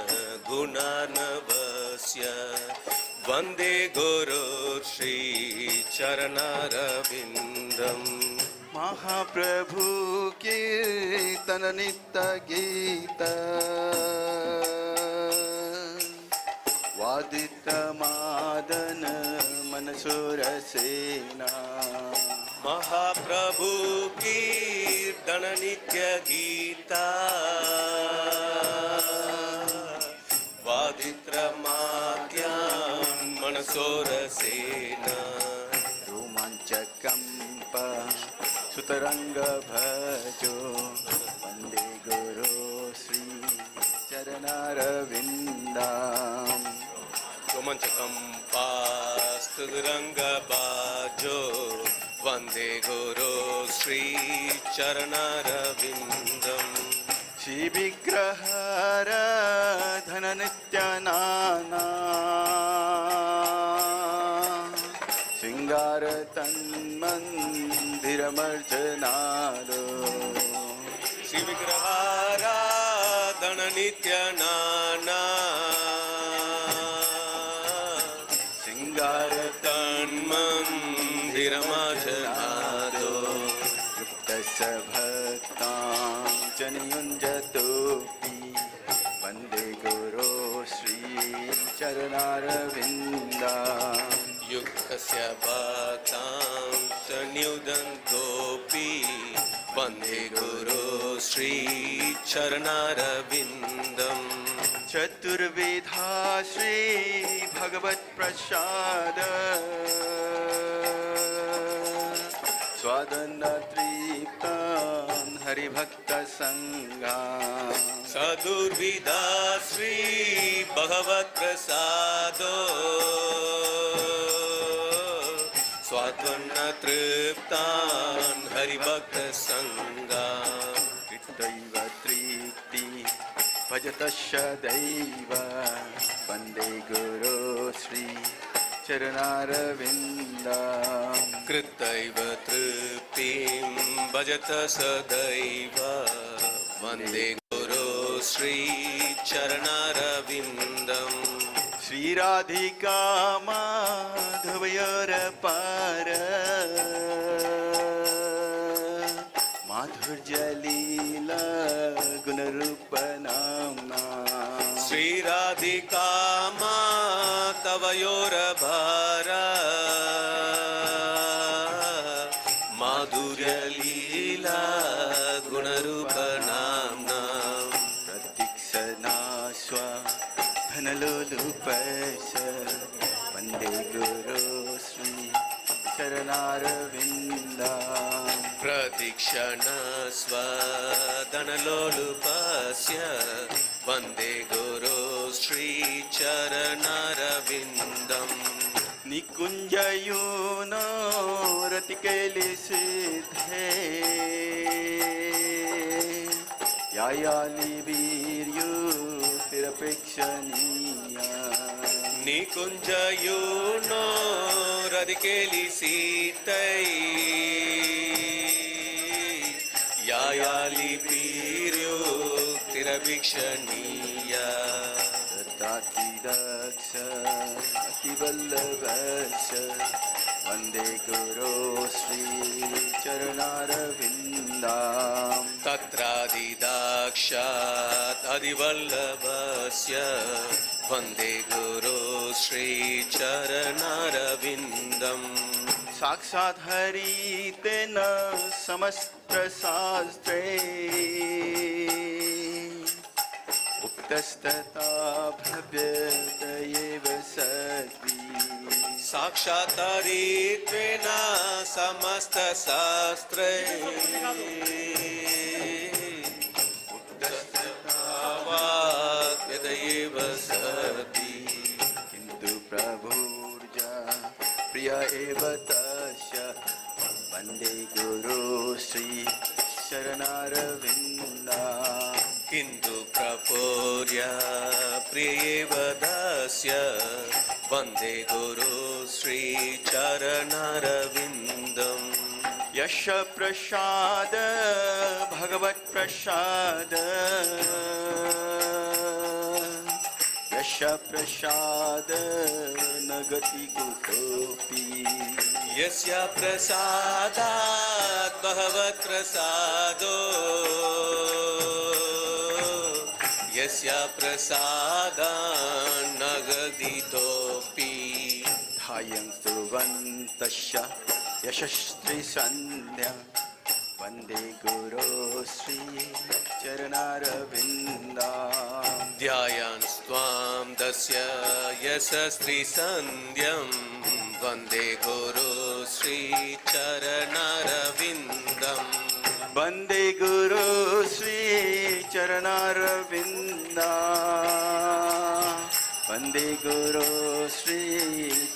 gunanavasya Vande Guru Shri Charanarabindam Mahaprabhu Kirtan Nitya Gita Vadita Madana Manasura Sena Mahaprabhu Kirtana Nitya Gita Vaditra Madhyam Manasora Sena Romanchakampa Sutaranga Bhajo Vande Guru Sri Charanaravinda Romanchakam Pastuduranga Bajo Vande Guru Sri Charanarabindam Shri Vigrahara Dhana Nityanana Singara Tanmandira Marjanado Shri Vigrahara Dhana Nityanana Mandiramajanado Yuktasya Bhaktam Janiyunjatopi Vande Guru Sri Charanaravinda Yuktasya Bhaktam Tanyudantopi Vande Guru Sri Charanarabindam Chaturvidha Sri Bhagavat Prasada Swadana Triptan Hari Bhakta Sangha Sadurvida Sri Bhagavat Prasado Swadana Triptan Hari Bhakta Sangha Rittaiva Tripti Bhajatasya Daiva Vande Guru Sri Charanaravinda Kritaiva Triptim Bhajata Sadaiva Vande Guru Sri Charanarabindam Sri Radhika Madhavayara Para Madhurya Leela Gunarupanamna Sri Radhika Matavayora Bhara Madhurya Leela Gunarupanamna Pratiksana Swa Dhanalulupasya Vande Guru Sri चरणारविन्दम् प्रदीक्षणस्वदनलोलुपस्य वन्दे गुरो श्रीचरणारविन्दम् निकुञ्जयूनो रतिकैलिसिद्धे यायालिवीर्युतिरपेक्षणीया निकुञ्जयूनो रतिकैलिसिद्धै यायालिवीर्युतिरपेक्षणीया दत्तातिदक्ष अतिवल्लभस्य वन्दे गुरो श्रीचरणारविन्दाम् तत्रादिदाक्षात् अधिवल्लभस्य वन्दे गुरो श्रीचरणारविन्दम् साक्षात् हरितेन समस्तशास्त्रे उक्तस्तथा भव्यत एव सति साक्षात्कारित्वेन समस्तशास्त्रे उक्तस्तथावाक्यदेव सति किन्तु प्रभुर्जा प्रिय एव तस्य वन्दे गुरो श्री चरणारविन्दाम् किन्तु प्रपोर्य प्रियेव दास्य वन्दे गुरो श्रीचरणारविन्दम् यश प्रसाद भगवत्प्रसाद यश प्रसाद न गति कुतोऽपि यस्य प्रसादात् भगवत्प्रसादो यस्य प्रसादान् न गदितोऽपि धायं स्तुवन्तश्च यशस्त्रिसन्ध्या वन्दे गुरो श्री चरणारविन्दाम् ध्यायान्स्त्वां दस्य यशस्त्रिसन्ध्यं वन्दे गुरो श्रीचरणारविन्दम् वन्दे गुरो श्री चरणारविन्दाम् वन्दे गुरो श्री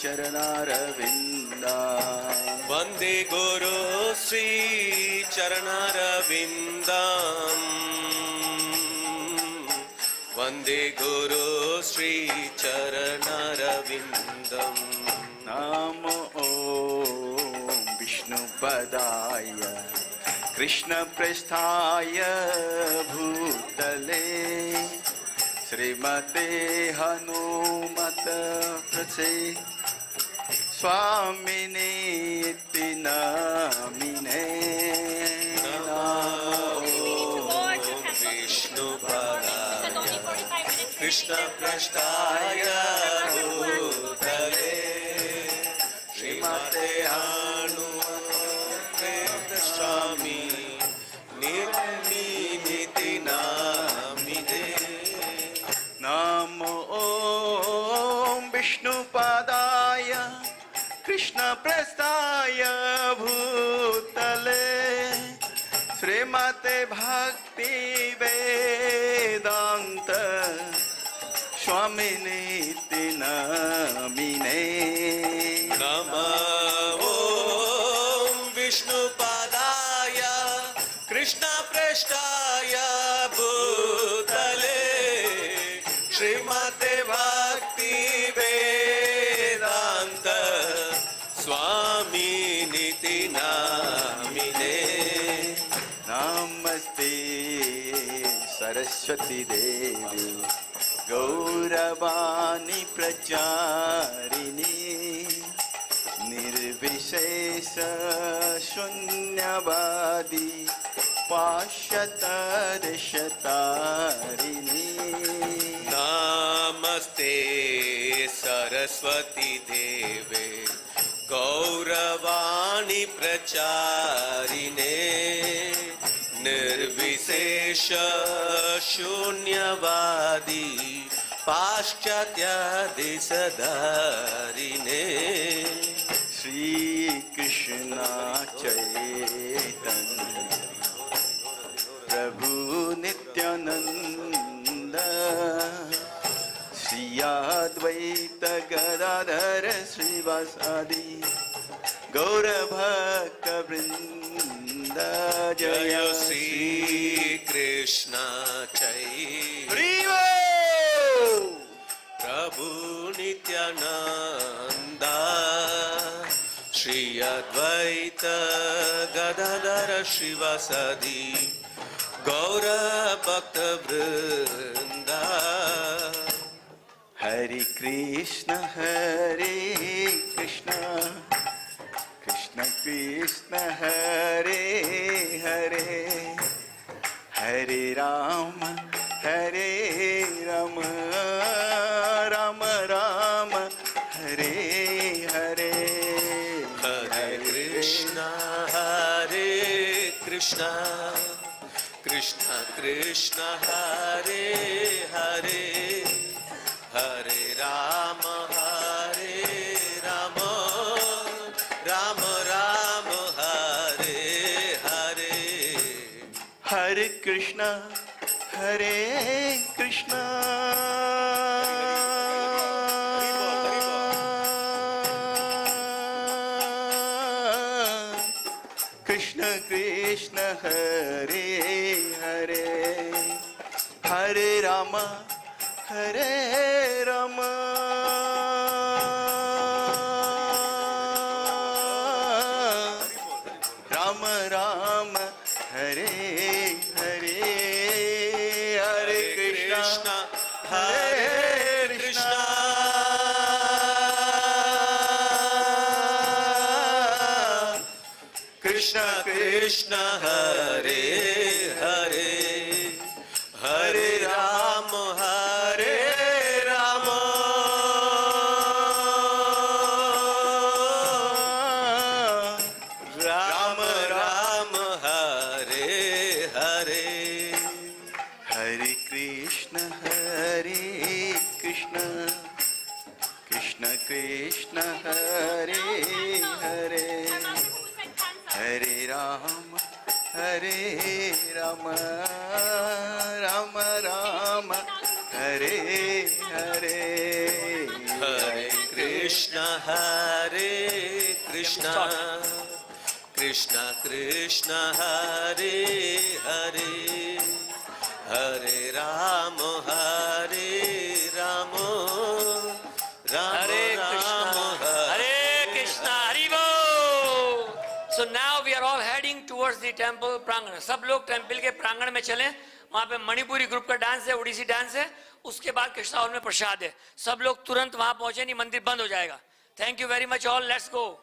चरणारविन्दाम् वन्दे गुरो श्रीचरणारविन्दम् वन्दे गुरो श्रीचरणारविन्दम् नमो ॐ विष्णुपदाय कृष्णप्रेष्ठाय भूतले श्रीमते हनुमत प्रसे स्वामिने इति नामिने विष्णुपदाय कृष्णप्रेष्ठाय भूतले श्रीमते हनुमते स्वामी निर्मिति नामिने नमो ॐ विष्णुपदाय कृष्णप्रेष्ठाय भूतले श्रीमते भक्ति वेदांत स्वामिने इति नामिने नमो ॐ विष्णुपदाय कृष्णप्रेष्ठाय भूतले श्रीमते भक्ति वेदांत स्वामिनिति नामिने नमस्ते सरस्वती देवी गौरवाणी प्रचारिणी निर्विशेष शून्यवादी पाश्चात्यदेशतारिणी नमस्ते सरस्वती देवे गौरवाणी प्रचारिणे निर्विशेष शून्यवादी पाश्चात्यादिशधारिणे श्री श्री कृष्ण चैतन्य प्रभु नित्यानंद श्री अद्वैत गदाधर श्रीवासादि गौर भक्त वृंद जय श्री कृष्ण चैतन्य प्रभु नित्यानंद श्री अद्वैत गदाधर श्रीवासादि गौर भक्त वृंद हरे कृष्ण हरे कृष्ण कृष्ण कृष्ण हरे हरे हरे राम राम राम हरे हरे हरे कृष्ण कृष्ण कृष्ण हरे हरे हरे राम राम राम हरे हरे हरे कृष्ण हरे कृष्ण कृष्ण कृष्ण हरे हरे हरे राम राम राम हरे हरे हरे कृष्ण हरे Krishna Krishna Krishna Hare Hare Hare Ram Ram Ram Hare Hare Hare Krishna Krishna Krishna Hare Hare Hare Ram Ram Ram Hare Hare Hare Krishna Krishna Krishna Hare Hare Hare Ram Ram Hare Krishna. Hare Krishna. Haribo. So now we are all heading towards the temple prangana. सब लोग टेम्पल के प्रांगण में चलें. वहाँ पे मणिपुरी ग्रुप का डांस है, ओडिसी डांस है. उसके बाद कृष्णा हॉल में प्रसाद है. सब लोग तुरंत वहाँ पहुँचे, नहीं मंदिर बंद हो जाएगा. Thank you very much all. Let's go.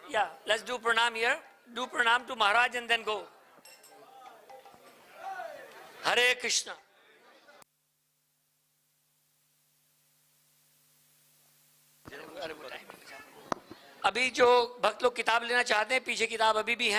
Yeah, let's do pranam here. Do pranam to Maharaj and then go. Hare Krishna. अभी जो भक्त लोग किताब लेना चाहते हैं, पीछे किताब अभी भी है.